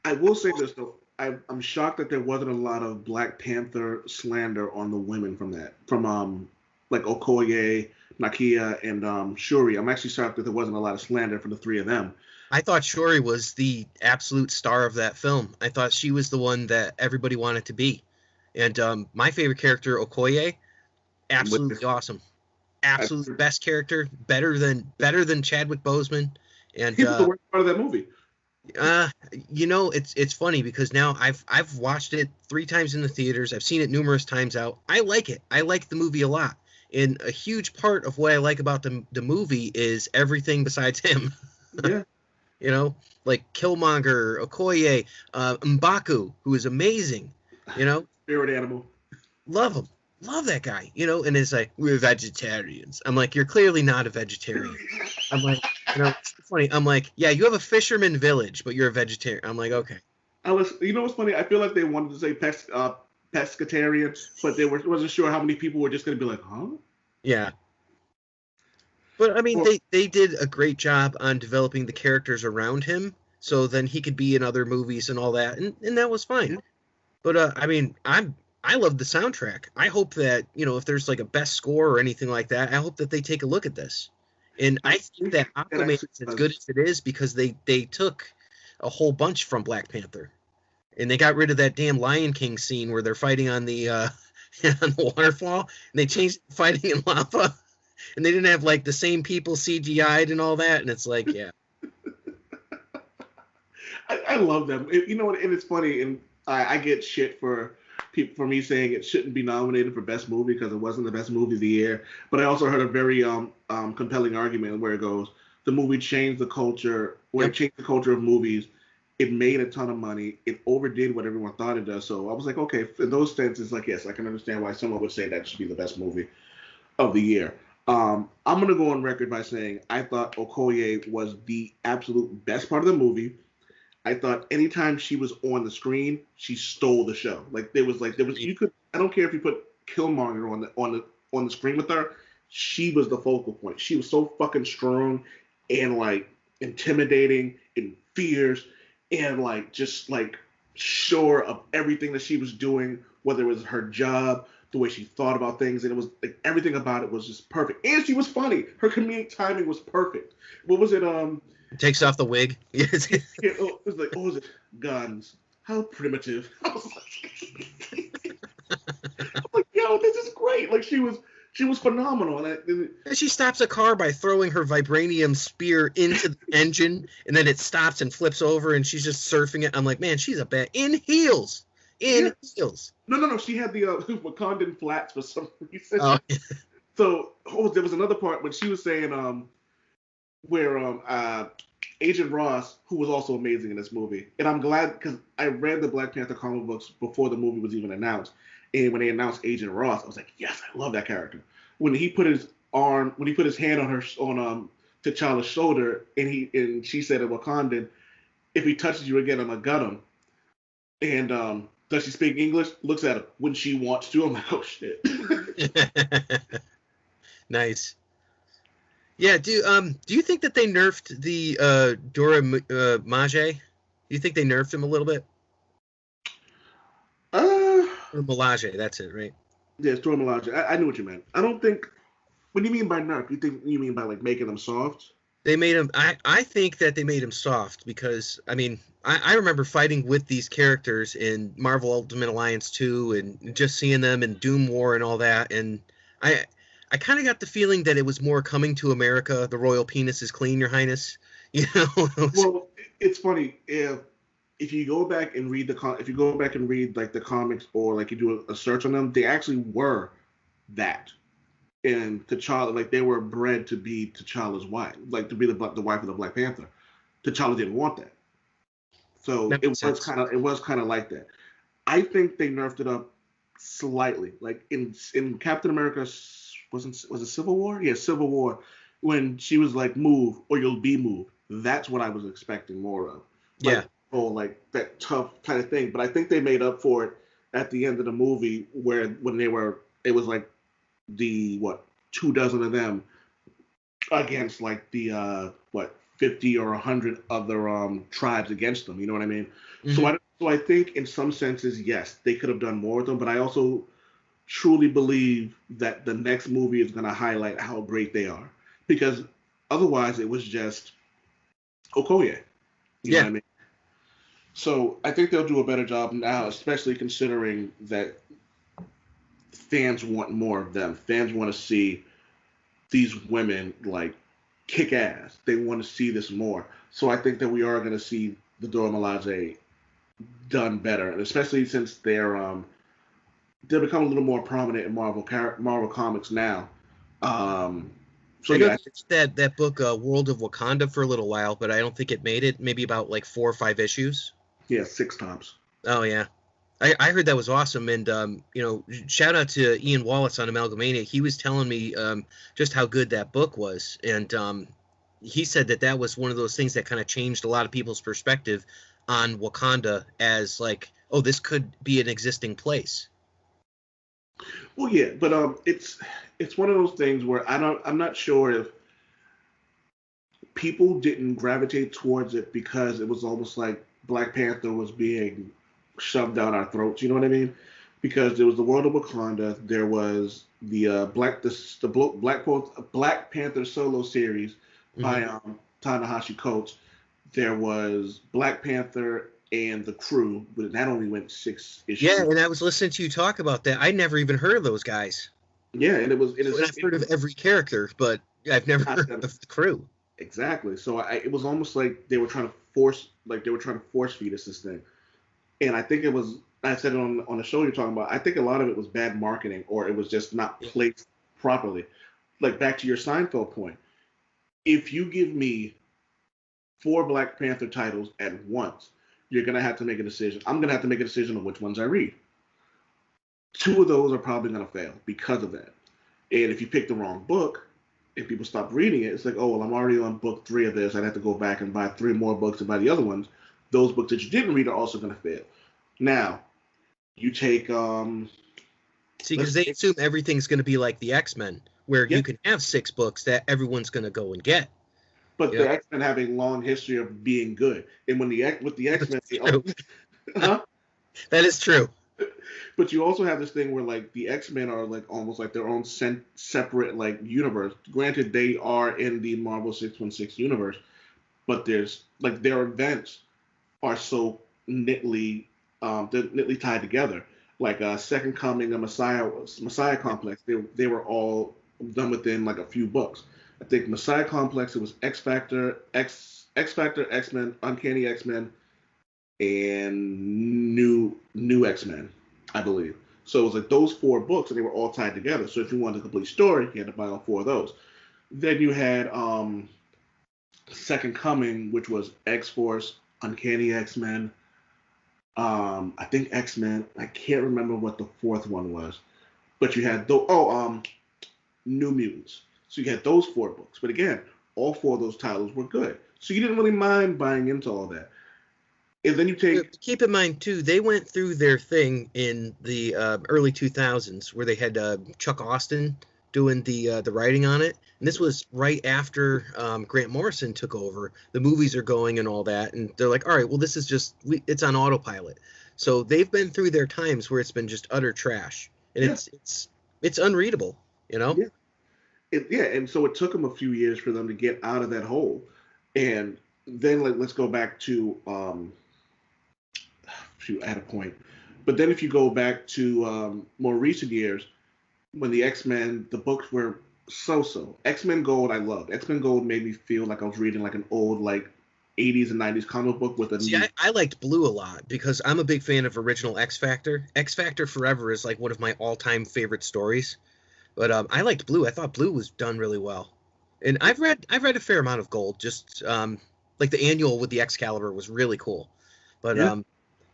B: I will say this though, I'm shocked that there wasn't a lot of Black Panther slander on the women from like Okoye, Nakia, and Shuri. I'm actually shocked that there wasn't a lot of slander for the three of them.
A: I thought Shuri was the absolute star of that film. I thought she was the one that everybody wanted to be. And my favorite character, Okoye, absolutely awesome. Absolute best character, better than Chadwick Boseman. And
B: he was the worst part of that movie.
A: It's funny because now I've watched it 3 times in the theaters. I've seen it numerous times out. I like it. I like the movie a lot. And a huge part of what I like about the movie is everything besides him.
B: Yeah.
A: Like Killmonger, Okoye, M'Baku, who is amazing.
B: Spirit animal.
A: Love him. Love that guy. And it's like, we're vegetarians. I'm like, you're clearly not a vegetarian. I'm like, it's funny. I'm like, yeah, you have a fisherman village, but you're a vegetarian. I'm like, okay.
B: You know what's funny? I feel like they wanted to say pescatarian, but they wasn't sure how many people were just going to be like, huh?
A: Yeah. But I mean, they did a great job on developing the characters around him, so then he could be in other movies and all that, and that was fine. Yeah. But I mean, I love the soundtrack. I hope that if there's like a best score or anything like that, I hope that they take a look at this. And I think that Aquaman is as good as it is because they took a whole bunch from Black Panther, and they got rid of that damn Lion King scene where they're fighting on the on the waterfall, and they changed fighting in lava, and they didn't have like the same people CGI'd and all that, and it's like, yeah.
B: I love them. And it's funny, and I get shit for me saying it shouldn't be nominated for best movie because it wasn't the best movie of the year. But I also heard a very compelling argument where it goes, the movie changed the culture, it changed the culture of movies. It made a ton of money. It overdid what everyone thought it does. So I was like, okay, in those senses, like, yes, I can understand why someone would say that should be the best movie of the year. I'm going to go on record by saying I thought Okoye was the absolute best part of the movie. I thought anytime she was on the screen, she stole the show. I don't care if you put Killmonger on the screen with her, she was the focal point. She was so fucking strong and like intimidating and fierce and like just like sure of everything that she was doing, whether it was her job, the way she thought about things, and it was like everything about it was just perfect. And she was funny. Her comedic timing was perfect. What was it?
A: Takes off the wig.
B: It was like, was it guns? How primitive. I was like, yeah, yo, this is great. Like she was phenomenal. And
A: she stops a car by throwing her vibranium spear into the engine, and then it stops and flips over, and she's just surfing it. I'm like, man, she's a bad in heels. Heels.
B: No. She had the Wakandan flats for some reason.
A: Oh.
B: So there was another part when she was saying where Agent Ross, who was also amazing in this movie, and I'm glad because I read the Black Panther comic books before the movie was even announced, and when they announced Agent Ross, I was like, yes, I love that character. When he put his hand on T'Challa's shoulder, and she said in Wakandan, if he touches you again, I'm gonna gut him. And does she speak English? Looks at him when she wants to. I'm like, oh shit.
A: Nice. Yeah. Do you think that they nerfed the Dora Milaje? Do you think they nerfed him a little bit? Or Milaje, that's it, right?
B: Yeah, it's Dora Milaje. I knew what you meant. I don't think. What do you mean by nerf? You mean by like making them soft?
A: They made him. I think that they made him soft because I remember fighting with these characters in Marvel Ultimate Alliance 2 and just seeing them in Doom War and all that, and I kind of got the feeling that it was more Coming to America. The royal penis is clean, Your Highness. You know.
B: Well, it's funny if you go back and read like the comics or like you do a search on them, they actually were that. And T'Challa, like they were bred to be T'Challa's wife, like to be the wife of the Black Panther. T'Challa didn't want that, so it was kind of like that. I think they nerfed it up slightly, like in Captain America was it Civil War? Yeah, Civil War, when she was like, "Move or you'll be moved." That's what I was expecting more of. Like,
A: yeah.
B: Oh, like that tough kind of thing. But I think they made up for it at the end of the movie it was like the 24 of them against like the 50 or 100 other tribes against them. You know what I mean? Mm-hmm. So I think in some senses, yes, they could have done more with them. But I also truly believe that the next movie is going to highlight how great they are, because otherwise it was just Okoye. You know what I mean? So I think they'll do a better job now, especially considering that fans want more of them. Fans want to see these women like kick ass. They want to see this more. So I think that we are going to see the Dora Milaje done better, and especially since they're become a little more prominent in Marvel comics now. So
A: I
B: yeah,
A: that book World of Wakanda for a little while, but I don't think it made it. Maybe about like 4 or 5 issues.
B: Yeah, 6 times.
A: Oh yeah. I heard that was awesome, and shout out to Ian Wallace on Amalgamania. He was telling me just how good that book was, and he said that was one of those things that kind of changed a lot of people's perspective on Wakanda as like, oh, this could be an existing place.
B: Well, yeah, but it's one of those things where I'm not sure if people didn't gravitate towards it because it was almost like Black Panther was being shoved down our throats. You know what I mean? Because there was the World of Wakanda, there was the Black Panther solo series by Ta-Nehisi Coates. There was Black Panther and the Crew, but that only went 6 issues.
A: Yeah, and I was listening to you talk about that. I never even heard of those guys.
B: Yeah, and I've
A: heard of every character, but I've never heard of the Crew.
B: Exactly. So it was almost like they were trying to force feed us this thing. And I think I said it on the show you're talking about, I think a lot of it was bad marketing, or it was just not placed properly. Like back to your Seinfeld point, if you give me 4 Black Panther titles at once, you're going to have to make a decision. I'm going to have to make a decision on which ones I read. 2 of those are probably going to fail because of that. And if you pick the wrong book, and people stop reading it, it's like, oh, well, I'm already on book 3 of this. I'd have to go back and buy 3 more books and buy the other ones. Those books that you didn't read are also going to fail. Now, you take...
A: See, because they assume everything's going to be like the X-Men, where you can have 6 books that everyone's going to go and get.
B: But the X-Men have a long history of being good. And with the X-Men... Huh?
A: That is true.
B: But you also have this thing where, like, the X-Men are, like, almost like their own separate, like, universe. Granted, they are in the Marvel 616 universe, but there's, like, their events are so neatly tied together. like Second Coming, a Messiah Complex. They were all done within like a few books. I think Messiah Complex, it was X Factor, X Factor, X Men, Uncanny X Men, and New X Men, I believe. So it was like those 4 books, and they were all tied together. So if you wanted a complete story, you had to buy all 4 of those. Then you had Second Coming, which was X Force, Uncanny X Men, I think X Men. I can't remember what the 4th one was, but you had New Mutants. So you had those 4 books. But again, all 4 of those titles were good. So you didn't really mind buying into all that. And then you
A: keep in mind too, they went through their thing in the early 2000s where they had Chuck Austen doing the writing on it, and this was right after Grant Morrison took over. The movies are going and all that, and they're like, all right, well, this is just it's on autopilot. So they've been through their times where it's been just utter trash, and it's unreadable, you know.
B: And so it took them a few years for them to get out of that hole, and then let's go back to at a point. But then if you go back to more recent years, when the X-Men, the books were so-so. X-Men Gold I loved. X-Men Gold made me feel like I was reading like an old like 80s and 90s comic book with a
A: See, I liked Blue a lot because I'm a big fan of original X Factor. X Factor Forever is like one of my all-time favorite stories. But I liked Blue. I thought Blue was done really well. And I've read a fair amount of Gold. Just like the annual with the Excalibur was really cool. But have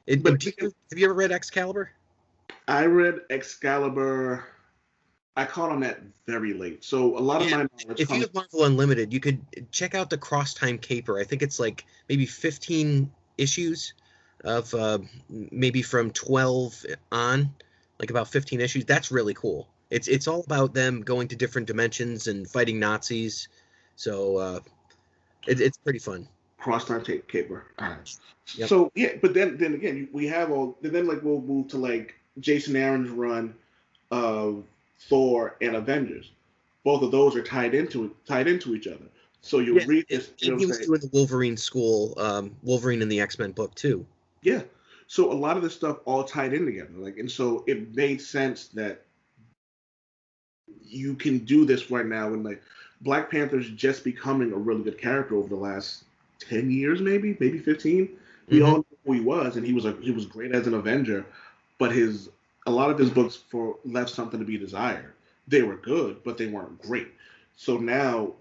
A: you ever read Excalibur?
B: I read Excalibur. I caught on that very late. So a lot of my knowledge.
A: If you have Marvel Unlimited, you could check out the Cross Time Caper. I think it's like maybe 15 issues of maybe from 12 on, like about 15 issues. That's really cool. It's all about them going to different dimensions and fighting Nazis. So it's pretty fun.
B: Cross Time Caper. All right.
A: Yep.
B: So yeah, but then again, we have all. Then like we'll move to like Jason Aaron's run of Thor and Avengers. Both of those are tied into each other. So you'll read this.
A: And he was doing the Wolverine school, Wolverine in the X-Men book too.
B: Yeah. So a lot of this stuff all tied in together. And so it made sense that you can do this right now when like Black Panther's just becoming a really good character over the last 10 years, maybe 15. We all knew who he was, and he was great as an Avenger, but a lot of his books left something to be desired. They were good, but they weren't great. So now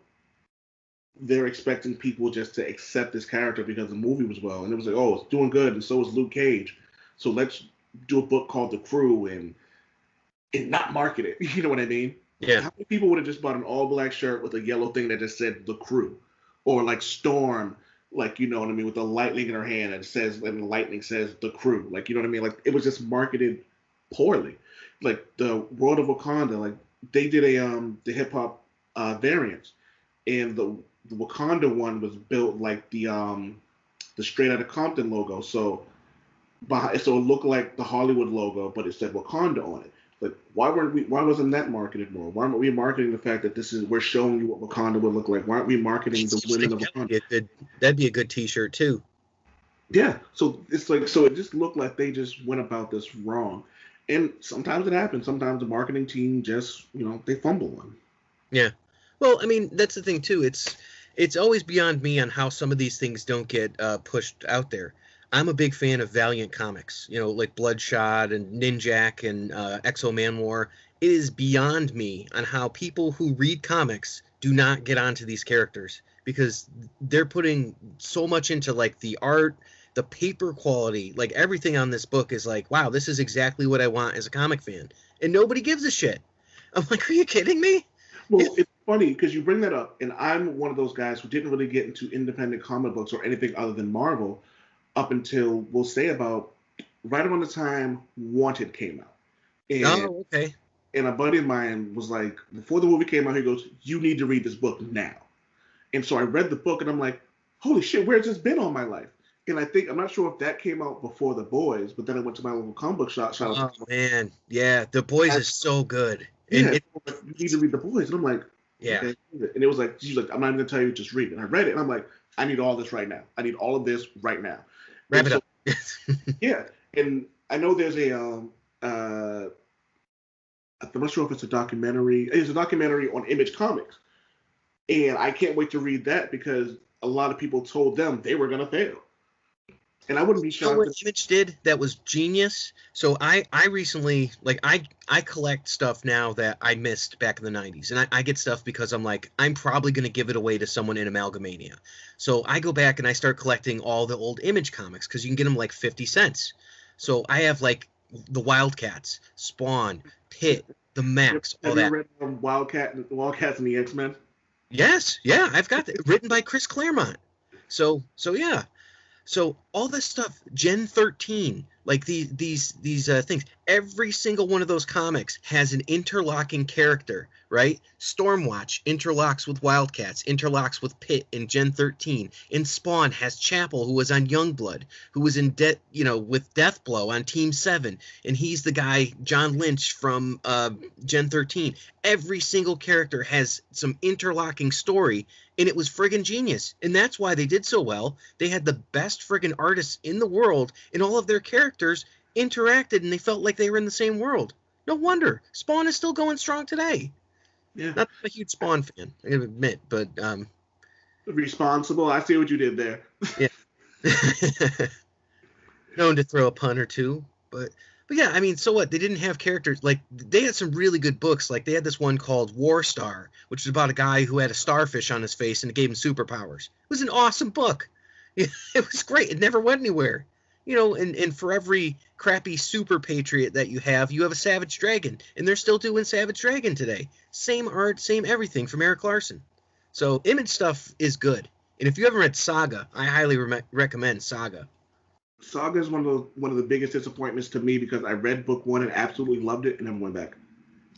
B: they're expecting people just to accept this character because the movie was well, and it was like, oh, it's doing good, and so is Luke Cage. So let's do a book called The Crew and not market it. You know what I mean?
A: Yeah.
B: How many people would have just bought an all-black shirt with a yellow thing that just said The Crew, or like Storm? Like, you know what I mean, with the lightning in her hand and the lightning says The Crew. Like, you know what I mean? Like, it was just marketed poorly. Like the World of Wakanda, like they did the hip hop variants, and the Wakanda one was built like the Straight Outta Compton logo. So it looked like the Hollywood logo, but it said Wakanda on it. Like, why wasn't that marketed more? Why aren't we marketing the fact that we're showing you what Wakanda would look like? Why aren't we marketing the women of Wakanda?
A: That'd be a good T-shirt too.
B: Yeah. So it's like, so it just looked like they just went about this wrong. And sometimes it happens. Sometimes the marketing team just, they fumble one.
A: Yeah. Well, I mean, that's the thing too. It's always beyond me on how some of these things don't get pushed out there. I'm a big fan of Valiant comics, like Bloodshot and Ninjak and Exo Manwar. It is beyond me on how people who read comics do not get onto these characters because they're putting so much into like the art, the paper quality, like everything on this book is like, wow, this is exactly what I want as a comic fan. And nobody gives a shit. I'm like, are you kidding me?
B: Well, it's funny because you bring that up, and I'm one of those guys who didn't really get into independent comic books or anything other than Marvel up until, we'll say, about right around the time Wanted came out. And,
A: okay.
B: And a buddy of mine was like, before the movie came out, he goes, you need to read this book now. And so I read the book, and I'm like, holy shit, where's this been all my life? And I'm not sure if that came out before The Boys, but then I went to my local comic book shop.
A: Oh, man. Yeah, The Boys is so good.
B: Yeah, you need to read The Boys. And I'm like,
A: yeah.
B: Okay. And it was like, she's like, I'm not even going to tell you, just read it. And I read it, and I'm like, I need all this right now. I need all of this right now.
A: Wrap it up.
B: Yeah. And I know there's a I'm not sure if it's a documentary. It's a documentary on Image Comics, and I can't wait to read that because a lot of people told them they were gonna fail, and I wouldn't be
A: You know
B: shocked.
A: what Image did that was genius? So I recently, like, I collect stuff now that I missed back in the 90s. And I get stuff because I'm like, I'm probably going to give it away to someone in Amalgamania. So I go back and I start collecting all the old Image comics because you can get them like 50 cents. So I have like the Wildcats, Spawn, Pit, the Max, all
B: Have you
A: that.
B: read Wildcats and the X-Men?
A: Yes, yeah, I've got that written by Chris Claremont. So yeah. So all this stuff, Gen 13, like these things, every single one of those comics has an interlocking character, right? Stormwatch interlocks with Wildcats, interlocks with Pitt in Gen 13. And Spawn has Chapel, who was on Youngblood, who was in with Deathblow on Team 7, and he's the guy John Lynch from Gen 13. Every single character has some interlocking story, and it was friggin' genius. And that's why they did so well. They had the best friggin' artists in the world, and all of their characters interacted, and they felt like they were in the same world. No wonder. Spawn is still going strong today.
B: Yeah.
A: Not a huge Spawn fan, I gotta admit, but
B: Responsible. I see what you did there.
A: yeah. Known to throw a pun or two, but yeah, I mean, so what? They didn't have characters. Like, they had some really good books. Like, they had this one called War Star, which was about a guy who had a starfish on his face and it gave him superpowers. It was an awesome book. It was great. It never went anywhere. And for every crappy super patriot that you have a Savage Dragon. And they're still doing Savage Dragon today. Same art, same everything from Eric Larson. So Image stuff is good. And if you haven't read Saga, I highly recommend Saga.
B: Saga is one of the biggest disappointments to me because I read book 1 and absolutely loved it and never went back.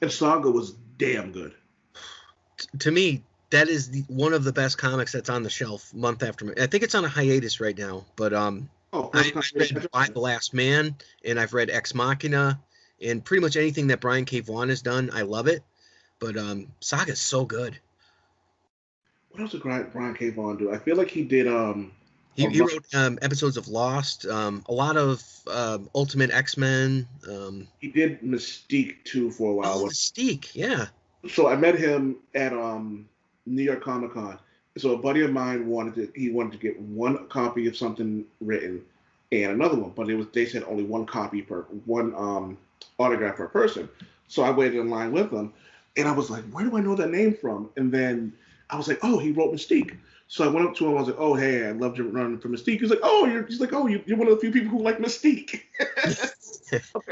B: And Saga was damn good.
A: To me, that is one of the best comics that's on the shelf month after month. I think it's on a hiatus right now, but I read By the Last Man, and I've read Ex Machina, and pretty much anything that Brian K. Vaughan has done, I love it. But Saga's so good.
B: What else did Brian K. Vaughan do? I feel like he did
A: He wrote episodes of Lost, a lot of Ultimate X-Men.
B: He did Mystique too for a while.
A: Oh, Mystique, yeah.
B: So I met him at New York Comic Con. So a buddy of mine wanted to get one copy of something written and another one, but they said only one copy one autograph per person. So I waited in line with them, and I was like, where do I know that name from? And then I was like, oh, he wrote Mystique. So I went up to him. I was like, "Oh, hey, I'd love to run for Mystique." He's like, "Oh, you're one of the few people who like Mystique."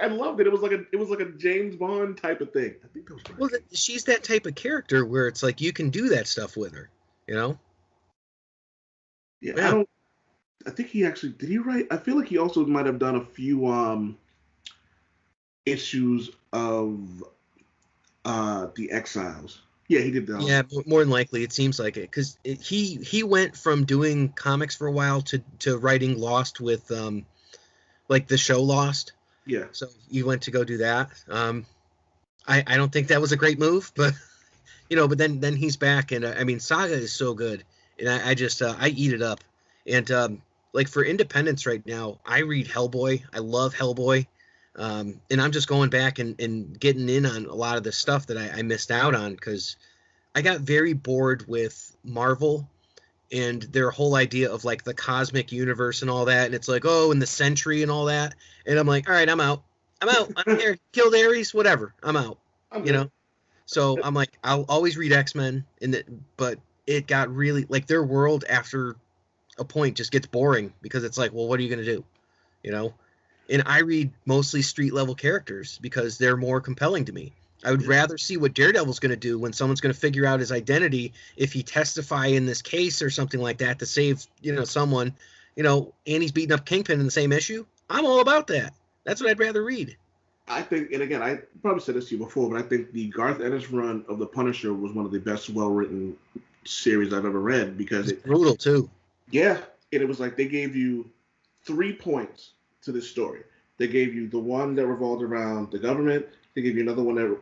B: I loved it. It was like a James Bond type of thing. I think that was right.
A: Well, she's that type of character where it's like you can do that stuff with her,
B: Yeah. I think he actually did. He write? I feel like he also might have done a few issues of the Exiles. Yeah, he did that.
A: Yeah, more than likely, it seems like it, because he went from doing comics for a while to writing Lost with like the show Lost.
B: Yeah.
A: So he went to go do that. I don't think that was a great move, but but then he's back, and I mean, Saga is so good, and I just I eat it up, and like for independence right now, I read Hellboy. I love Hellboy. And I'm just going back and getting in on a lot of the stuff that I missed out on because I got very bored with Marvel and their whole idea of like the cosmic universe and all that. And it's like, oh, and the Sentry and all that. And I'm like, all right, I'm out. I'm here. Killed Ares, whatever. I'm out. So I'm like, I'll always read X-Men, but it got really like their world after a point just gets boring because it's like, well, what are you going to do? And I read mostly street level characters because they're more compelling to me. I would rather see what Daredevil's going to do when someone's going to figure out his identity if he testify in this case or something like that to save, someone, and he's beating up Kingpin in the same issue. I'm all about that. That's what I'd rather read.
B: I think, and again, I probably said this to you before, but I think the Garth Ennis run of The Punisher was one of the best well-written series I've ever read because it's
A: brutal too.
B: Yeah, and it was like they gave you 3 points to this story. They gave you the one that revolved around the government. They gave you another one that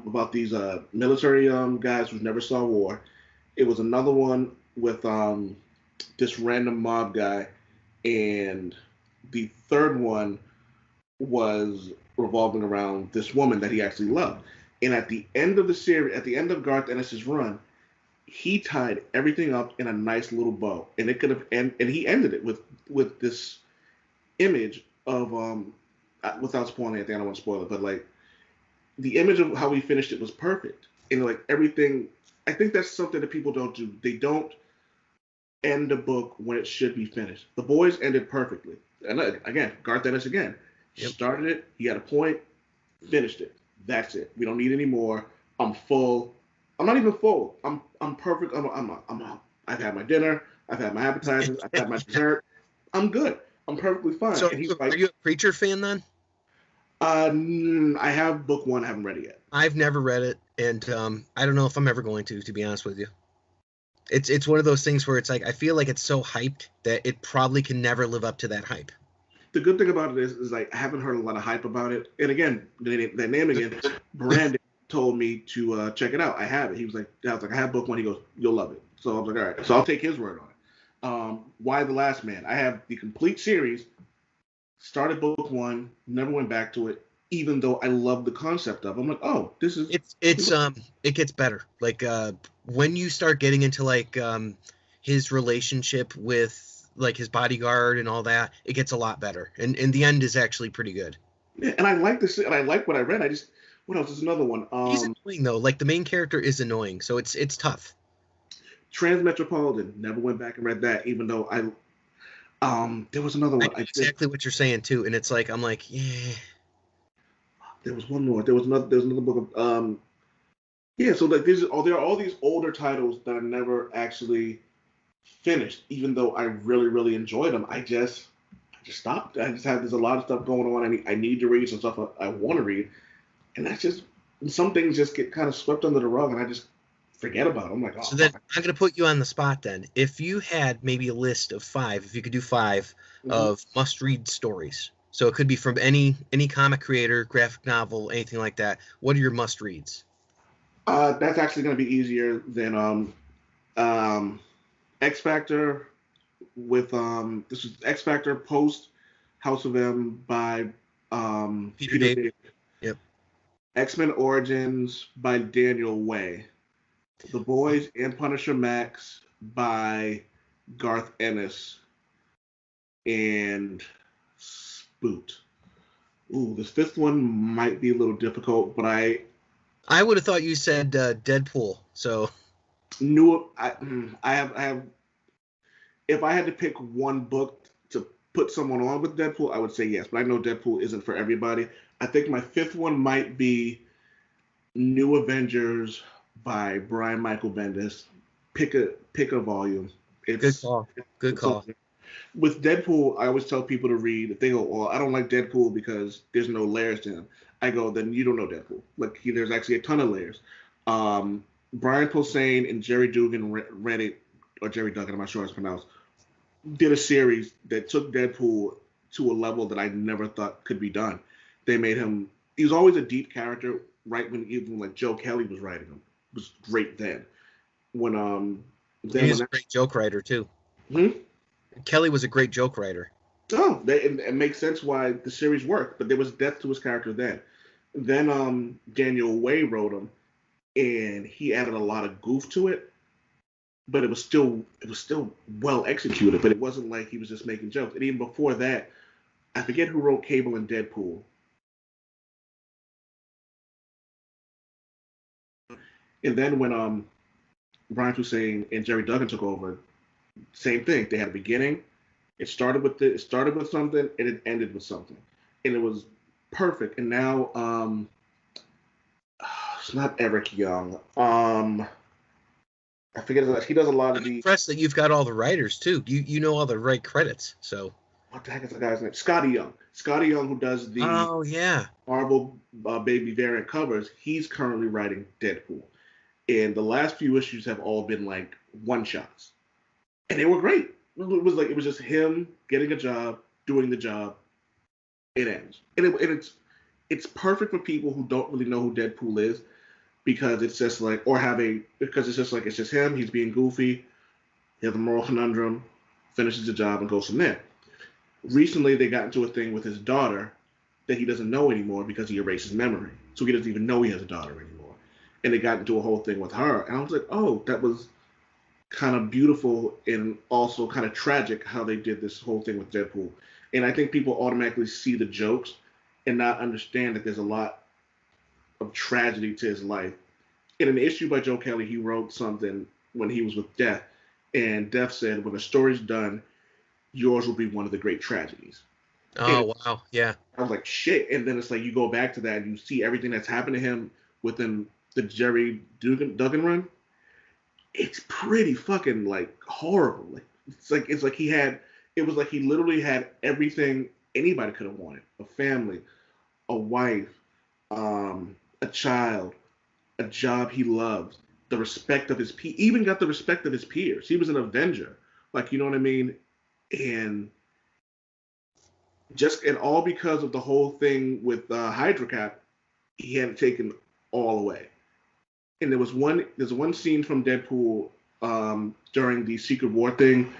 B: about these military guys who never saw war. It was another one with this random mob guy, and the third one was revolving around this woman that he actually loved. And at the end of the series, at the end of Garth Ennis's run, he tied everything up in a nice little bow, and it could have and he ended it with this image of without spoiling anything, I don't want to spoil it, but like the image of how he finished it was perfect, and like everything. I think that's something that people don't do. They don't end a book when it should be finished. The Boys ended perfectly, and again, Garth Ennis again. Yep. Started it, he had a point, finished it. That's it. We don't need any more. I'm full. I'm not even full. I'm perfect. I've had my dinner. I've had my appetizers. I've had my dessert. I'm good. I'm perfectly fine.
A: So, are you a Preacher fan then?
B: I have book 1. I haven't read it yet.
A: I've never read it, and I don't know if I'm ever going to be honest with you. It's one of those things where it's like I feel like it's so hyped that it probably can never live up to that hype.
B: The good thing about it is like I haven't heard a lot of hype about it. And again, that name again, Brandon told me to check it out. I have it. I was like, I have book 1. He goes, you'll love it. So I was like, all right. So I'll take his word on it. Why the Last Man? I have the complete series. Started book 1, never went back to it, even though I love the concept of it. I'm like, oh, this is
A: it gets better. Like when you start getting into like his relationship with like his bodyguard and all that, it gets a lot better. And the end is actually pretty good.
B: Yeah, and I like this, and I like what I read. What else? There's another one.
A: He's annoying though. Like the main character is annoying, so it's tough.
B: Transmetropolitan. Never went back and read that, even though there was another one.
A: Exactly what you're saying too, and it's like I'm like, yeah.
B: There was one more. There was another book of yeah. So like there are all these older titles that I never actually finished, even though I really, really enjoyed them. I just stopped. There's a lot of stuff going on. I need to read some stuff I want to read, and that's just some things just get kind of swept under the rug, and I just forget about them. I'm like, oh.
A: So then I'm gonna put you on the spot. Then, if you had maybe a list of 5, if you could do 5 of must-read stories, so it could be from any comic creator, graphic novel, anything like that. What are your must-reads?
B: That's actually going to be easier than X Factor with this is X Factor post House of M by Peter David.
A: Yep.
B: X-Men Origins by Daniel Way. The Boys and Punisher Max by Garth Ennis. And Spoot. Ooh, this 5th one might be a little difficult, but
A: I would have thought you said Deadpool. So
B: I have. If I had to pick one book to put someone on with Deadpool, I would say yes. But I know Deadpool isn't for everybody. I think my 5th one might be New Avengers by Brian Michael Bendis. Pick a volume.
A: Good call. Good call.
B: With Deadpool, I always tell people to read. If they go, well, I don't like Deadpool because there's no layers to him. I go, then you don't know Deadpool. Like there's actually a ton of layers. Brian Posehn and Jerry Dugan read it, or Jerry Duggan, I'm not sure how it's pronounced, did a series that took Deadpool to a level that I never thought could be done. They made him. He was always a deep character, right when even like Joe Kelly was writing him. It was great then.
A: He's a great joke writer too. Kelly was a great joke writer.
B: Oh, it makes sense why the series worked, but there was depth to his character then. Then Daniel Way wrote him, and he added a lot of goof to it, but it was still well executed. But it wasn't like he was just making jokes. And even before that, I forget who wrote Cable and Deadpool. And then when Brian Posehn and Jerry Duggan took over, same thing. They had a beginning. It started with something, and it ended with something, and it was perfect. And now, it's not Eric Young. I forget. He does a lot of the.
A: I'm impressed that you've got all the writers too. You know all the right credits. So
B: what the heck is the guy's name? Scotty Young. Scotty Young, who does the Marvel Baby variant covers. He's currently writing Deadpool, and the last few issues have all been like one shots, and they were great. It was just him getting a job, doing the job. It ends, and it's perfect for people who don't really know who Deadpool is, because it's just like it's just him. He's being goofy. He has a moral conundrum, finishes the job, and goes from there. Recently, they got into a thing with his daughter, that he doesn't know anymore because he erased his memory. So he doesn't even know he has a daughter anymore. And they got into a whole thing with her. And I was like, oh, that was kind of beautiful and also kind of tragic how they did this whole thing with Deadpool. And I think people automatically see the jokes and not understand that there's a lot of tragedy to his life. In an issue by Joe Kelly, he wrote something when he was with Death, and Death said, when the story's done, yours will be one of the great tragedies.
A: Oh, and wow. Yeah.
B: I was like, shit. And then it's like, you go back to that and you see everything that's happened to him within the Jerry Duggan run. It's pretty fucking like horrible. Like it was like he literally had everything anybody could have wanted: a family, a wife, a child, a job he loved, the respect of his even got the respect of his peers. He was an Avenger, like, you know what I mean? And all because of the whole thing with Hydra Cap, he had it taken all away. And there's one scene from Deadpool during the Secret War thing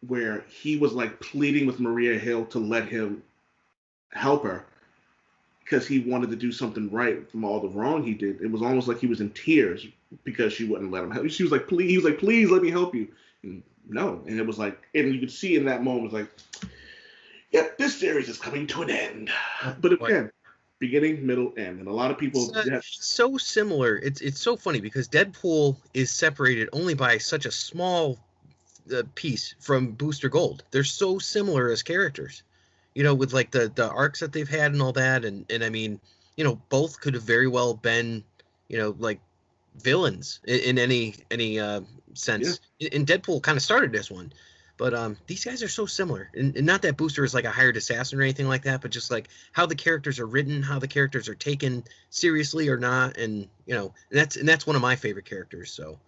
B: where he was like pleading with Maria Hill to let him help her because he wanted to do something right from all the wrong he did. It was almost like he was in tears because she wouldn't let him help. He was like, please let me help you. And no. And it was like, and you could see in that moment, like, yep, this series is coming to an end. But again, beginning, middle, end. And a lot of people...
A: It's so similar. It's so funny because Deadpool is separated only by such a small piece from Booster Gold. They're so similar as characters. You know, with like the arcs that they've had and all that. And I mean, you know, both could have very well been, you know, like villains in any sense. Yeah. And Deadpool kind of started as one. But these guys are so similar. And not that Booster is like a hired assassin or anything like that, but just like how the characters are written, how the characters are taken seriously or not. And, you know, and that's one of my favorite characters. So,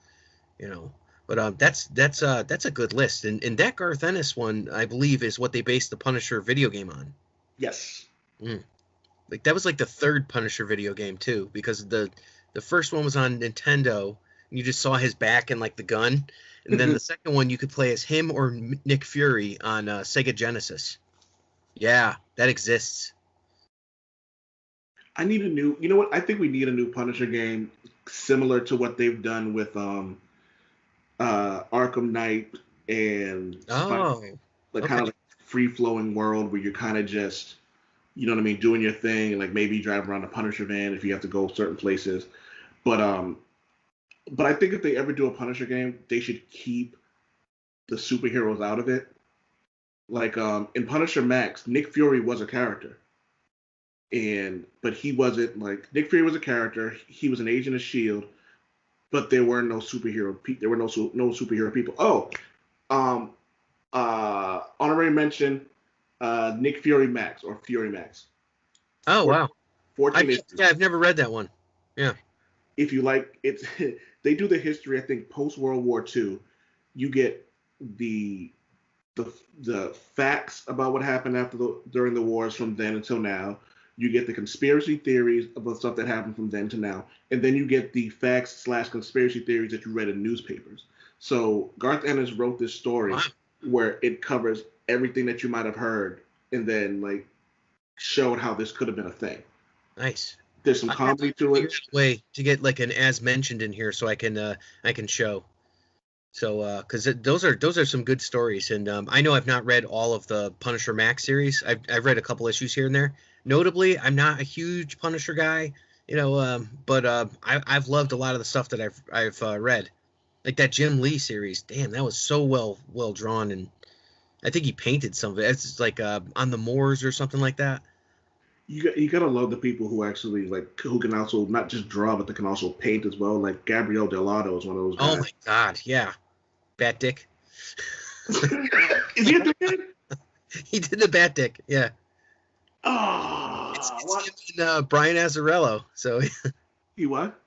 A: you know, but that's a good list. And that Garth Ennis one, I believe, is what they based the Punisher video game on.
B: Yes.
A: Like that was like the third Punisher video game too, because the first one was on Nintendo. And you just saw his back and like the gun. And then the second one, you could play as him or Nick Fury on Sega Genesis. Yeah, that exists.
B: I need a new... You know what? I think we need a new Punisher game similar to what they've done with Arkham Knight and
A: kind
B: of like free-flowing world where you're kind of just, you know what I mean, doing your thing. And like maybe you drive around a Punisher van if you have to go certain places. But I think if they ever do a Punisher game, they should keep the superheroes out of it. Like in Punisher Max, Nick Fury was a character, but he wasn't like Nick Fury was a character. He was an agent of S.H.I.E.L.D., but there were no superhero. There were no superhero people. Honorary mention: Nick Fury Max or Fury Max.
A: Oh, wow!
B: 14 issues.
A: Yeah, I've never read that one. Yeah.
B: If you like, it's they do the history. I think post World War II, you get the facts about what happened during the wars from then until now. You get the conspiracy theories about stuff that happened from then to now, and then you get the facts / conspiracy theories that you read in newspapers. So Garth Ennis wrote this story where it covers everything that you might have heard, and then like showed how this could have been a thing.
A: Nice.
B: There's some comedy to it.
A: Way to get like an as mentioned in here, so I can show. So because those are some good stories, and I know I've not read all of the Punisher Max series. I've read a couple issues here and there. Notably, I'm not a huge Punisher guy, you know, but I've loved a lot of the stuff that I've read, like that Jim Lee series. Damn, that was so well drawn, and I think he painted some of it. It's like On the Moors or something like that.
B: You gotta love the people who actually who can also not just draw, but they can also paint as well. Like Gabriel Delato is one of those guys.
A: Oh my God, yeah, Bat Dick.
B: Is he a dickhead?
A: He did the Bat Dick, yeah.
B: Oh,
A: it's him and Brian Azzarello. So
B: he what?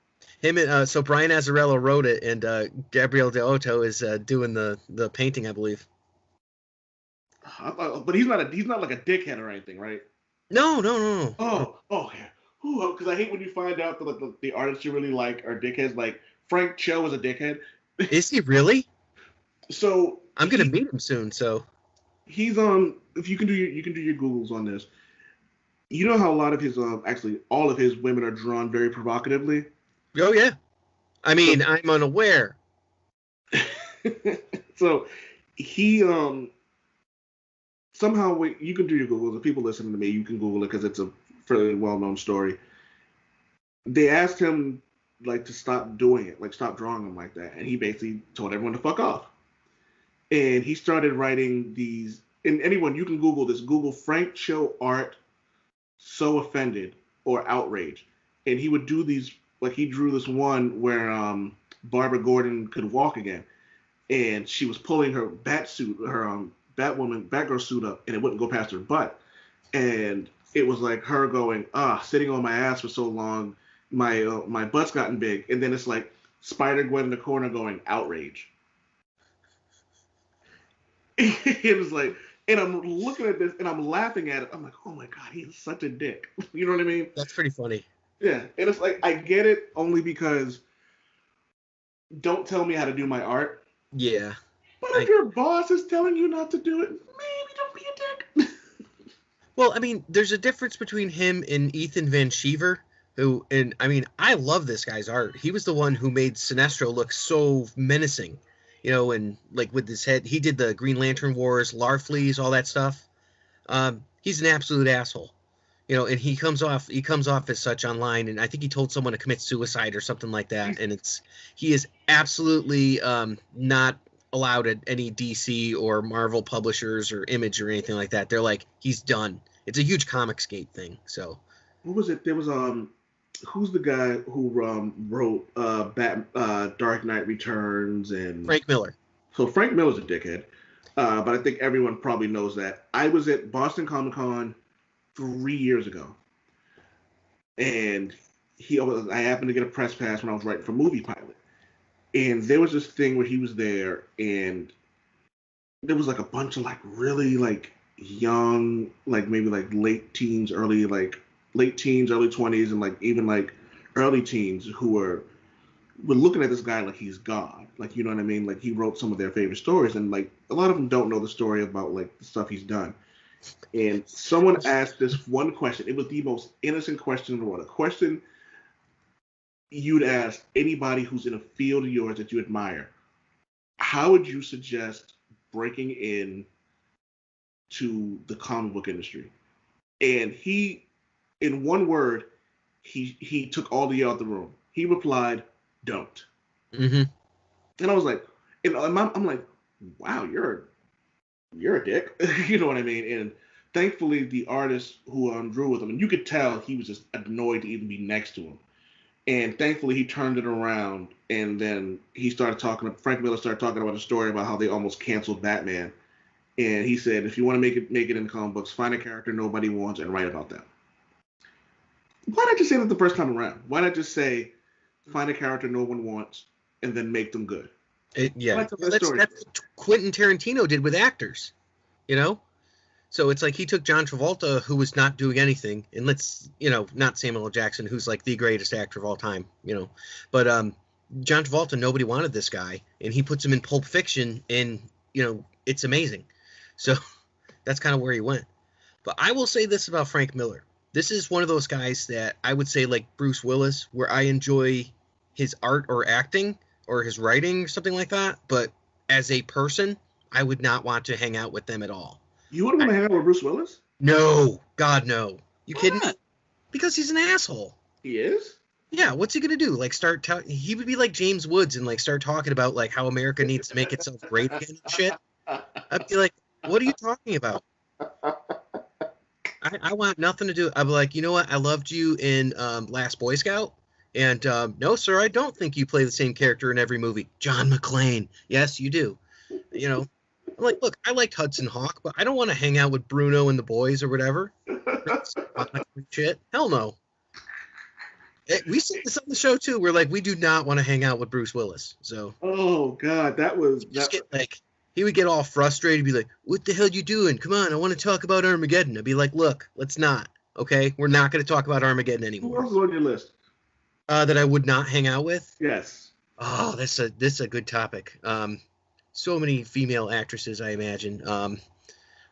A: Him and so Brian Azzarello wrote it, and Gabriel Delato is doing the painting, I believe.
B: But he's not like a dickhead or anything, right?
A: No.
B: Oh, yeah. Because I hate when you find out that the artists you really like are dickheads. Like Frank Cho is a dickhead.
A: Is he really?
B: So
A: I'm gonna meet him soon. So
B: he's if you can do your Googles on this. You know how a lot of his actually all of his women are drawn very provocatively.
A: Oh yeah. I
B: So
A: mean, I'm unaware.
B: so he somehow you can do your Googles. If people listening to me, you can Google it because it's a fairly well known story. They asked him like to stop doing it, like stop drawing them like that, and he basically told everyone to fuck off. And he started writing these. And anyone you can Google this. Google Frank Cho art so offended or outraged, and he would do these. Like he drew this one where Barbara Gordon could walk again, and she was pulling her bat suit, her Batgirl suit up, and it wouldn't go past her butt, and it was like her going, sitting on my ass for so long, my butt's gotten big, and then it's like Spider Gwen in the corner going outrage. It was like, and I'm looking at this and I'm laughing at it. I'm like, oh my god, he is such a dick. You know what I mean?
A: That's pretty funny.
B: Yeah, and it's like I get it only because don't tell me how to do my art.
A: Yeah.
B: But if your boss is telling you not to do it, maybe don't be a dick.
A: Well, I mean, there's a difference between him and Ethan Van Sciver, who, and I mean, I love this guy's art. He was the one who made Sinestro look so menacing, you know, and like with his head, he did the Green Lantern Wars, Larfleeze, all that stuff. He's an absolute asshole, you know, and he comes off as such online, and I think he told someone to commit suicide or something like that, and he is absolutely not allowed at any DC or Marvel publishers or Image or anything like that. They're like, he's done. It's a huge Comicsgate thing. So
B: what was it? There was who's the guy who wrote Dark Knight Returns and
A: Frank Miller.
B: So Frank Miller's a dickhead, but I think everyone probably knows that. I was at Boston Comic Con 3 years ago, and I happened to get a press pass when I was writing for Movie Pilot. And there was this thing where he was there, and there was like a bunch of like really like young, like maybe like late teens, early 20s, and like even like early teens who were looking at this guy like he's God. Like, you know what I mean? Like he wrote some of their favorite stories, and like a lot of them don't know the story about like the stuff he's done. And someone asked this one question. It was the most innocent question in the world. A question you'd ask anybody who's in a field of yours that you admire. How would you suggest breaking in to the comic book industry? And he, in one word, he took all the air out the room. He replied, "Don't."
A: Mm-hmm.
B: And I was like, and I'm like, wow, you're a dick. You know what I mean? And thankfully, the artist who drew with him, and you could tell he was just annoyed to even be next to him. And thankfully, he turned it around, and then he started talking. Frank Miller started talking about a story about how they almost canceled Batman, and he said, "If you want to make it in comic books, find a character nobody wants and write about them." Why not just say that the first time around? Why not just say, find a character no one wants and then make them good?
A: That's what Quentin Tarantino did with actors, you know. So it's like he took John Travolta, who was not doing anything, and not Samuel L. Jackson, who's like the greatest actor of all time, you know. But John Travolta, nobody wanted this guy, and he puts him in Pulp Fiction, and, you know, it's amazing. So that's kind of where he went. But I will say this about Frank Miller. This is one of those guys that I would say like Bruce Willis, where I enjoy his art or acting or his writing or something like that. But as a person, I would not want to hang out with them at all.
B: You wouldn't want to hang out with Bruce Willis?
A: No. God, no. You
B: Why
A: kidding
B: not?
A: me? Because he's an asshole.
B: He is?
A: Yeah, what's he going to do? Like he would be like James Woods and like start talking about like how America needs to make itself great again and shit. I'd be like, what are you talking about? I want nothing to do. I'd be like, you know what? I loved you in Last Boy Scout. And no, sir, I don't think you play the same character in every movie. John McClane. Yes, you do. You know, I'm like, look, I liked Hudson Hawk, but I don't want to hang out with Bruno and the boys or whatever. Shit. Hell no. We said this on the show too. We're like, we do not want to hang out with Bruce Willis. So.
B: Oh God,
A: he would get all frustrated, be like, "What the hell you doing? Come on, I want to talk about Armageddon." I'd be like, "Look, let's not. Okay, we're not going to talk about Armageddon anymore."
B: Who else is on your list?
A: That I would not hang out with.
B: Yes.
A: Oh, this is a good topic. So many female actresses, I imagine.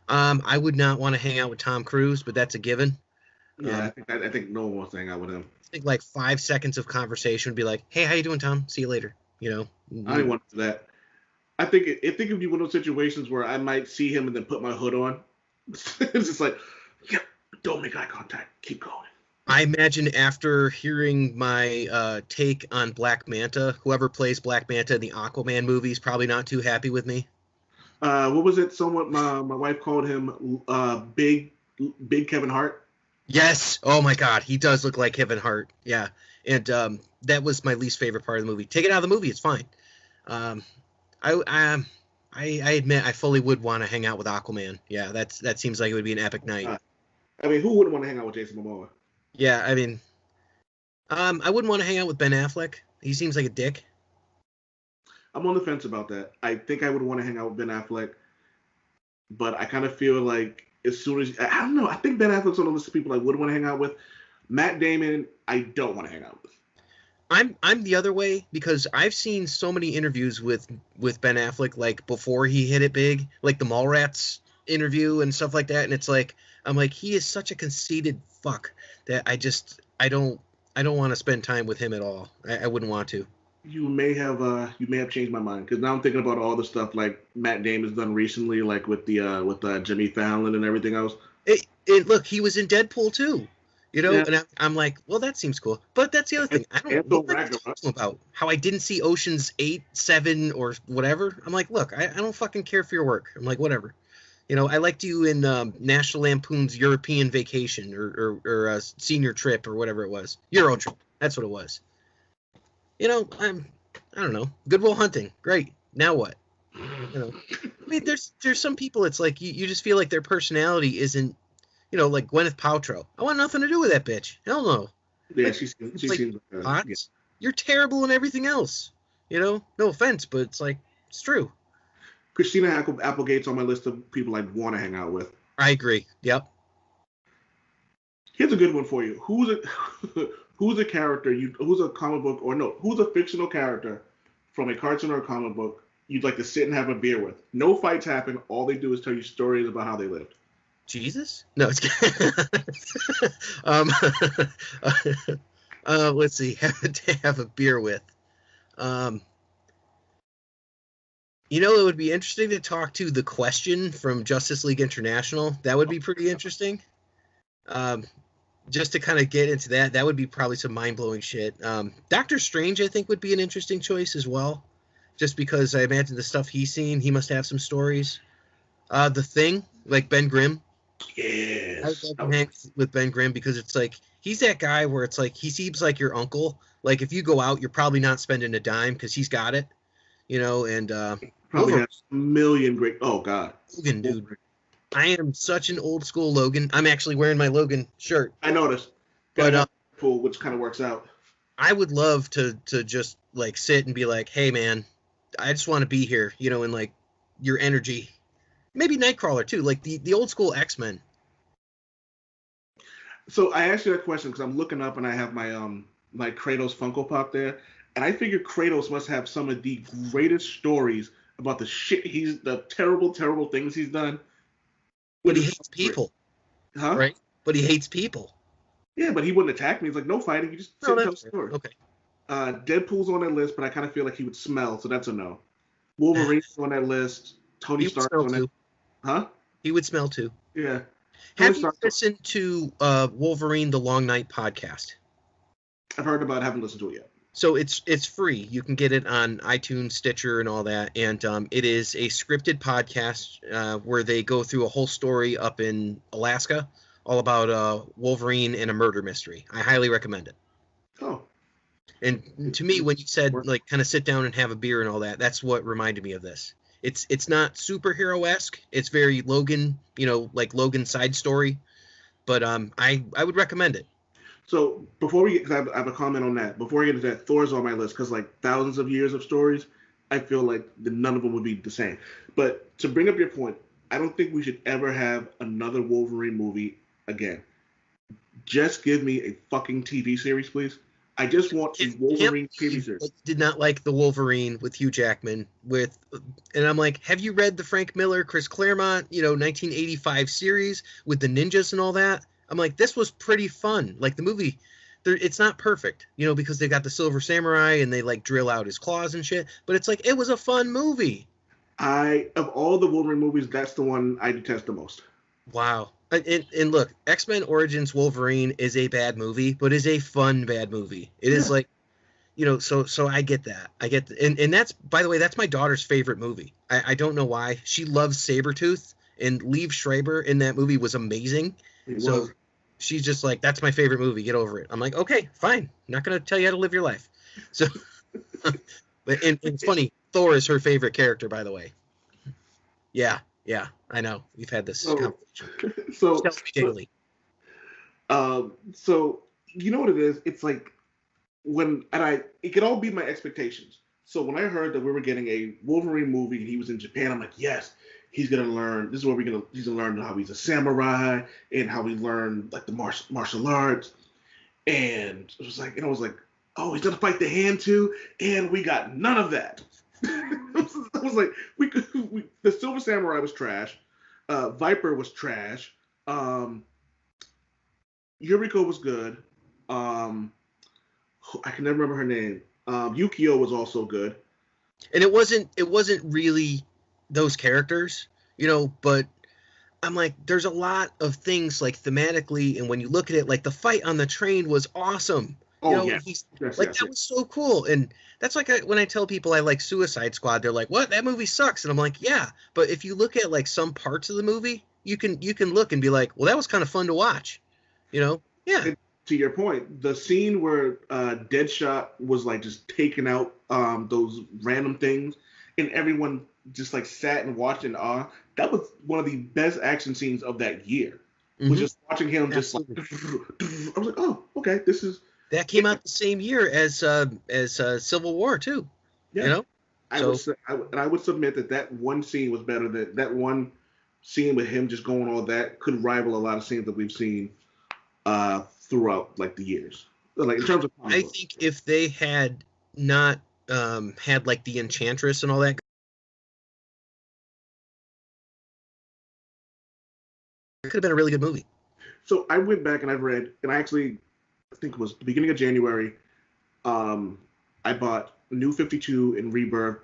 A: I would not want to hang out with Tom Cruise, but that's a given.
B: Yeah, I think no one wants to hang out with him.
A: I think like 5 seconds of conversation would be like, "Hey, how you doing, Tom? See you later."
B: I didn't want to do that. I think it would be one of those situations where I might see him and then put my hood on. It's just like, yeah, don't make eye contact. Keep going.
A: I imagine after hearing my take on Black Manta, whoever plays Black Manta in the Aquaman movie is probably not too happy with me.
B: What was it? Somewhat, my wife called him Big Kevin Hart.
A: Yes. Oh my God, he does look like Kevin Hart. Yeah, and that was my least favorite part of the movie. Take it out of the movie, it's fine. I admit I fully would want to hang out with Aquaman. Yeah, that seems like it would be an epic night.
B: I mean, who wouldn't want to hang out with Jason Momoa?
A: Yeah, I mean, I wouldn't want to hang out with Ben Affleck. He seems like a dick.
B: I'm on the fence about that. I think I would want to hang out with Ben Affleck, but I kind of feel like as soon as I don't know, I think Ben Affleck's on the list of people I would want to hang out with. Matt Damon, I don't want to hang out with.
A: I'm the other way because I've seen so many interviews with Ben Affleck, like before he hit it big, like the Mallrats interview and stuff like that, and it's like I'm like, he is such a conceited fuck that I don't want to spend time with him at all. I wouldn't want to.
B: You may have changed my mind because now I'm thinking about all the stuff like Matt Damon's done recently, like with Jimmy Fallon and everything else.
A: Look, he was in Deadpool too. Yeah. And I'm like, well, that seems cool. But that's the other thing. I don't know what I'm talking about. How I didn't see Oceans 8, 7, or whatever. I'm like, look, I don't fucking care for your work. I'm like, whatever. I liked you in National Lampoon's European Vacation or Senior Trip or whatever it was. Euro Trip. That's what it was. I don't know. Good Will Hunting. Great. Now what? I mean, there's some people, it's like you just feel like their personality isn't, like Gwyneth Paltrow. I want nothing to do with that bitch. Hell no.
B: Yeah, she seems
A: hot. Yeah. You're terrible in everything else. No offense, but it's like, it's true.
B: Christina Applegate's on my list of people I'd want to hang out with.
A: I agree. Yep.
B: Here's a good one for you. Who's a character who's a comic book who's a fictional character from a cartoon or a comic book you'd like to sit and have a beer with? No fights happen. All they do is tell you stories about how they lived.
A: Jesus? No, it's let's see. To have a beer with. It would be interesting to talk to The Question from Justice League International. That would be pretty interesting. Just to kind of get into that, that would be probably some mind-blowing shit. Doctor Strange, I think, would be an interesting choice as well. Just because I imagine the stuff he's seen, he must have some stories. The Thing, like Ben Grimm.
B: Yes.
A: I would love to hang with Ben Grimm because it's like, he's that guy where it's like, he seems like your uncle. Like, if you go out, you're probably not spending a dime because he's got it. And
B: probably has a million great. Oh God,
A: Logan, dude, I am such an old school Logan. I'm actually wearing my Logan shirt.
B: I noticed, but pool, which kind of works out.
A: I would love to just like sit and be like, hey man, I just want to be here, and like your energy. Maybe Nightcrawler too, like the old school X-Men.
B: So I asked you that question because I'm looking up and I have my Kratos Funko Pop there. And I figure Kratos must have some of the greatest stories about the terrible, terrible things he's done.
A: But he hates people.
B: Huh?
A: Right? But he hates people.
B: Yeah, but he wouldn't attack me. He's like, no fighting. You just sit and tell a story.
A: Okay.
B: Deadpool's on that list, but I kind of feel like he would smell, so that's a no. Wolverine's on that list. Tony Stark's on that. Huh?
A: He would smell too.
B: Yeah.
A: Have you listened to Wolverine the Long Night podcast?
B: I've heard about it. Haven't listened to it yet.
A: So it's free. You can get it on iTunes, Stitcher, and all that. And it is a scripted podcast where they go through a whole story up in Alaska, all about Wolverine and a murder mystery. I highly recommend it.
B: Oh.
A: And to me, when you said like kind of sit down and have a beer and all that, that's what reminded me of this. It's not superhero-esque. It's very Logan, like Logan side story. But I would recommend it.
B: So before we get, because I have a comment on that. Before I get into that, Thor's on my list because like thousands of years of stories, I feel like none of them would be the same. But to bring up your point, I don't think we should ever have another Wolverine movie again. Just give me a fucking TV series, please. I just want a Wolverine TV series.
A: Did not like the Wolverine with Hugh Jackman and I'm like, have you read the Frank Miller, Chris Claremont, 1985 series with the ninjas and all that? I'm like, this was pretty fun. Like the movie, it's not perfect, you know, because they got the Silver Samurai and they like drill out his claws and shit. But it's like it was a fun movie.
B: Of all the Wolverine movies, that's the one I detest the most.
A: Wow. And look, X-Men Origins Wolverine is a bad movie, but is a fun bad movie. It is like, you know, so I get that. And that's, by the way, that's my daughter's favorite movie. I don't know why. She loves Sabretooth, and Liev Schreiber in that movie was amazing. So she's just like, that's my favorite movie. Get over it. I'm like, okay, fine. I'm not going to tell you how to live your life. So, but and it's funny. Thor is her favorite character, by the way. Yeah, I know. We've had this conversation.
B: So,
A: daily.
B: So you know what it is? It's like it could all be my expectations. So when I heard that we were getting a Wolverine movie and he was in Japan, I'm like, yes, he's gonna learn. This is where he's gonna learn how he's a samurai and how he learned like the martial arts. And it was like, oh, he's gonna fight the hand too, and we got none of that. I was like, the Silver Samurai was trash. Viper was trash. Yuriko was good. I can never remember her name. Yukio was also good.
A: And it wasn't really those characters, you know, but I'm like, there's a lot of things like thematically, and when you look at it, like the fight on the train was awesome.
B: Oh,
A: you know,
B: yes.
A: That was so cool. And that's like when I tell people I like Suicide Squad, they're like, what? That movie sucks. And I'm like, yeah. But if you look at like some parts of the movie, you can look and be like, well, that was kind of fun to watch. You know? Yeah.
B: And to your point, the scene where Deadshot was like just taking out those random things and everyone just like sat and watched in awe, that was one of the best action scenes of that year. Mm-hmm. Was just watching him just like, I was like, oh, okay, this is...
A: That came out the same year as Civil War too. Yeah. You know,
B: I would submit that one scene was better than that one scene with him just going all that could rival a lot of scenes that we've seen throughout like the years. Like in terms of,
A: I think if they had not had like the Enchantress and all that, it could have been a really good movie.
B: So I went back and I've read, and I think it was the beginning of January, I bought New 52 and Rebirth,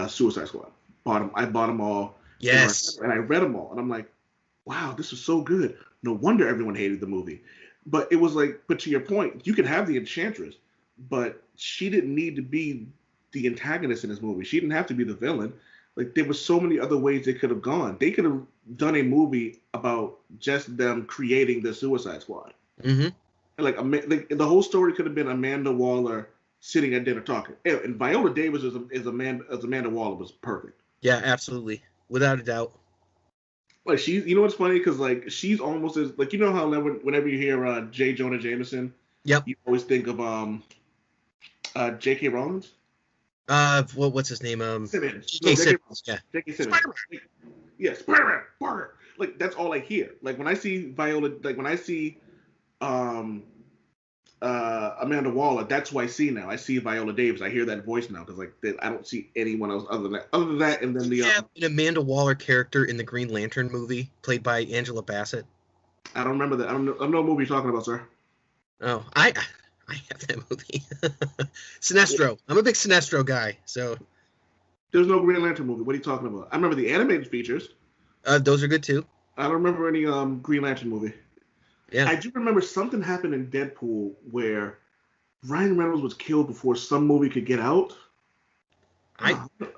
B: Suicide Squad. I bought them all.
A: Yes.
B: And I read them all. And I'm like, wow, this is so good. No wonder everyone hated the movie. But it was like, but to your point, you could have the Enchantress, but she didn't need to be the antagonist in this movie. She didn't have to be the villain. Like, there were so many other ways they could have gone. They could have done a movie about just them creating the Suicide Squad.
A: Mm-hmm.
B: Like the whole story could have been Amanda Waller sitting at dinner talking. And Viola Davis as Amanda Waller was perfect.
A: Yeah, absolutely, without a doubt.
B: Like you know what's funny? Because like she's almost as like, you know how whenever you hear J. Jonah Jameson,
A: yep,
B: you always think of J.K. Rowling.
A: What's his name?
B: J.K. Simmons. Yeah. J.K. Simmons. Spider-Man. Yeah, Spider-Man. Parker. Like that's all I hear. Like when I see Viola, like when I see Amanda Waller, that's who I see now. I see Viola Davis. I hear that voice now because like I don't see anyone else other than that. And then
A: an Amanda Waller character in the Green Lantern movie played by Angela Bassett.
B: I don't remember that. I don't know what movie you're talking about, sir.
A: Oh, I have that movie. Sinestro. Yeah. I'm a big Sinestro guy. So
B: there's no Green Lantern movie. What are you talking about? I remember the animated features.
A: Those are good too.
B: I don't remember any Green Lantern movie. Yeah. I do remember something happened in Deadpool where Ryan Reynolds was killed before some movie could get out.
A: I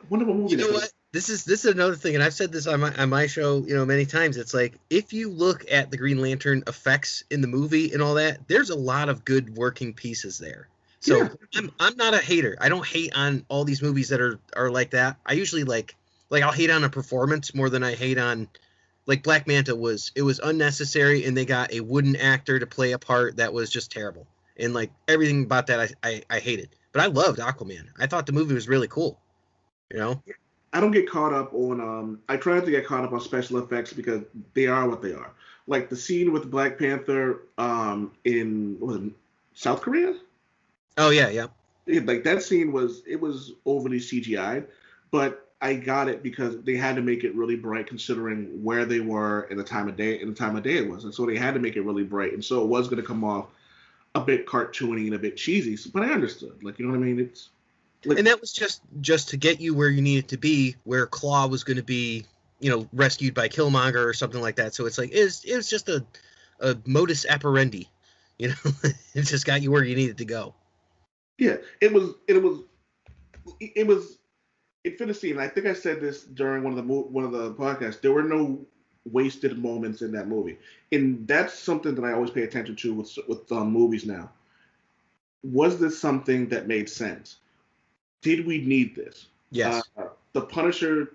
A: wonder what movie. You know what? This is another thing, and I've said this on my show, you know, many times. It's like if you look at the Green Lantern effects in the movie and all that, there's a lot of good working pieces there. So yeah. I'm not a hater. I don't hate on all these movies that are like that. I usually like I'll hate on a performance more than I hate on. Like Black Manta was unnecessary, and they got a wooden actor to play a part that was just terrible. And like everything about that I hated. But I loved Aquaman. I thought the movie was really cool. You know?
B: I don't get caught up on I try to get caught up on special effects because they are what they are. Like the scene with Black Panther in South Korea?
A: Oh yeah.
B: Like that scene was overly CGI'd, but I got it because they had to make it really bright considering where they were in the time of day it was, and so they had to make it really bright, and so it was going to come off a bit cartoony and a bit cheesy. But I understood, like, you know what I mean? It's like,
A: and that was just to get you where you needed to be, where Claw was going to be, rescued by Killmonger or something like that. So it's like it was just a modus operandi, it just got you where you needed to go.
B: Yeah, it finished scene. I think I said this during one of the podcasts. There were no wasted moments in that movie, and that's something that I always pay attention to with movies now. Was this something that made sense? Did we need this?
A: Yes.
B: The Punisher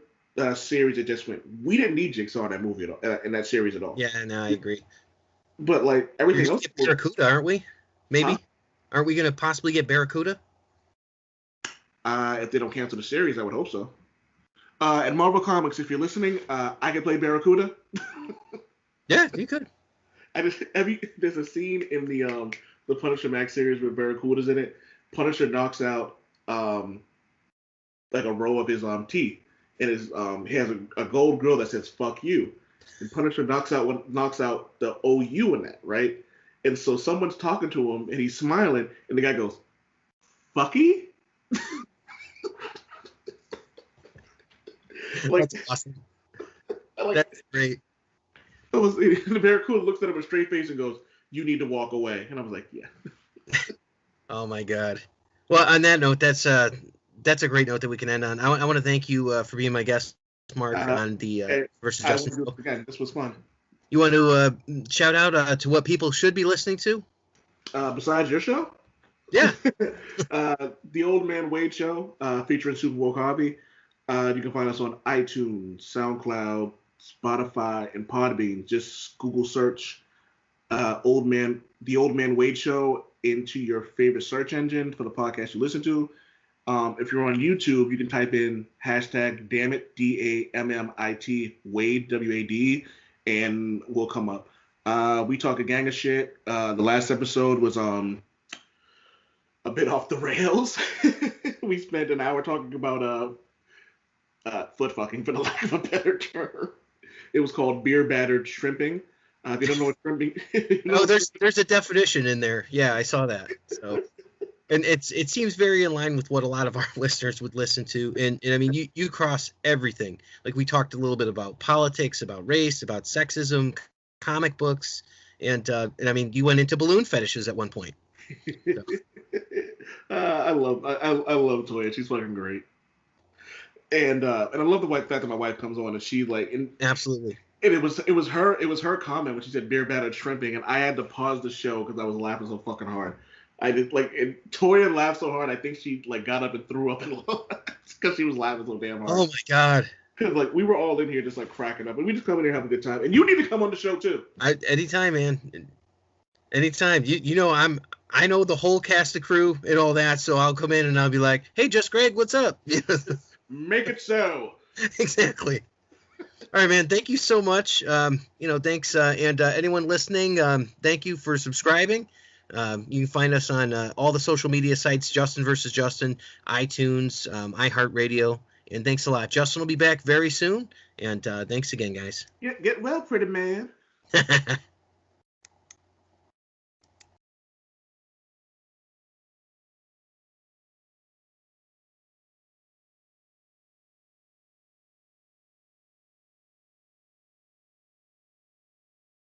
B: series that just went. We didn't need Jigsaw in that movie in that series at all.
A: Yeah, no, I agree.
B: But like everything else,
A: get Barracuda, aren't we? Maybe.
B: Huh?
A: Aren't we going to possibly get Barracuda?
B: If they don't cancel the series, I would hope so. And Marvel Comics, if you're listening, I can play Barracuda.
A: Yeah, you could.
B: There's a scene in the Punisher Max series where Barracuda's in it. Punisher knocks out like a row of his teeth, and he has a gold grill that says "fuck you," and Punisher knocks out the OU in that, right? And so someone's talking to him, and he's smiling, and the guy goes, "Fucky." Like,
A: that's awesome.
B: That's
A: great.
B: The Barracuda looks at him with a straight face and goes, "You need to walk away." And I was like, "Yeah."
A: Oh my God. Well, on that note, that's a great note that we can end on. I want to thank you for being my guest, Mark, on the versus Justen.
B: Again, this was fun.
A: You want to shout out to what people should be listening to?
B: Besides your show?
A: Yeah.
B: The Old Man Wade Show, featuring Super Bowl Hobby. You can find us on iTunes, SoundCloud, Spotify, and Podbean. Just Google search The Old Man Wade Show into your favorite search engine for the podcast you listen to. If you're on YouTube, you can type in hashtag dammit, DAMMIT, Wade, WAD, and we'll come up. We talk a gang of shit. The last episode was a bit off the rails. We spent an hour talking about foot fucking, for the lack of a better term. It was called beer battered shrimping. If you don't know what shrimping is.
A: There's a definition in there. Yeah, I saw that. So, and it seems very in line with what a lot of our listeners would listen to. And I mean, you cross everything. Like, we talked a little bit about politics, about race, about sexism, comic books, and I mean, you went into balloon fetishes at one point. So.
B: I love Toya. She's fucking great. And I love the fact that my wife comes on and she
A: absolutely.
B: And it was her comment when she said beer battered shrimping, and I had to pause the show because I was laughing so fucking hard. I did and Toya laughed so hard I think she got up and threw up because she was laughing so damn hard.
A: Oh my God.
B: Because we were all in here just cracking up, and we just come in here having a good time. And you need to come on the show too.
A: Anytime, man. Anytime. I know the whole cast of crew and all that, so I'll come in and I'll be like, "Hey, Just Greg, what's up?"
B: Make it so.
A: Exactly. All right, man. Thank you so much. Thanks, and anyone listening, thank you for subscribing. You can find us on all the social media sites: Justen versus Justen, iTunes, iHeartRadio, and thanks a lot. Justen will be back very soon, and thanks again, guys.
B: Get well, pretty man.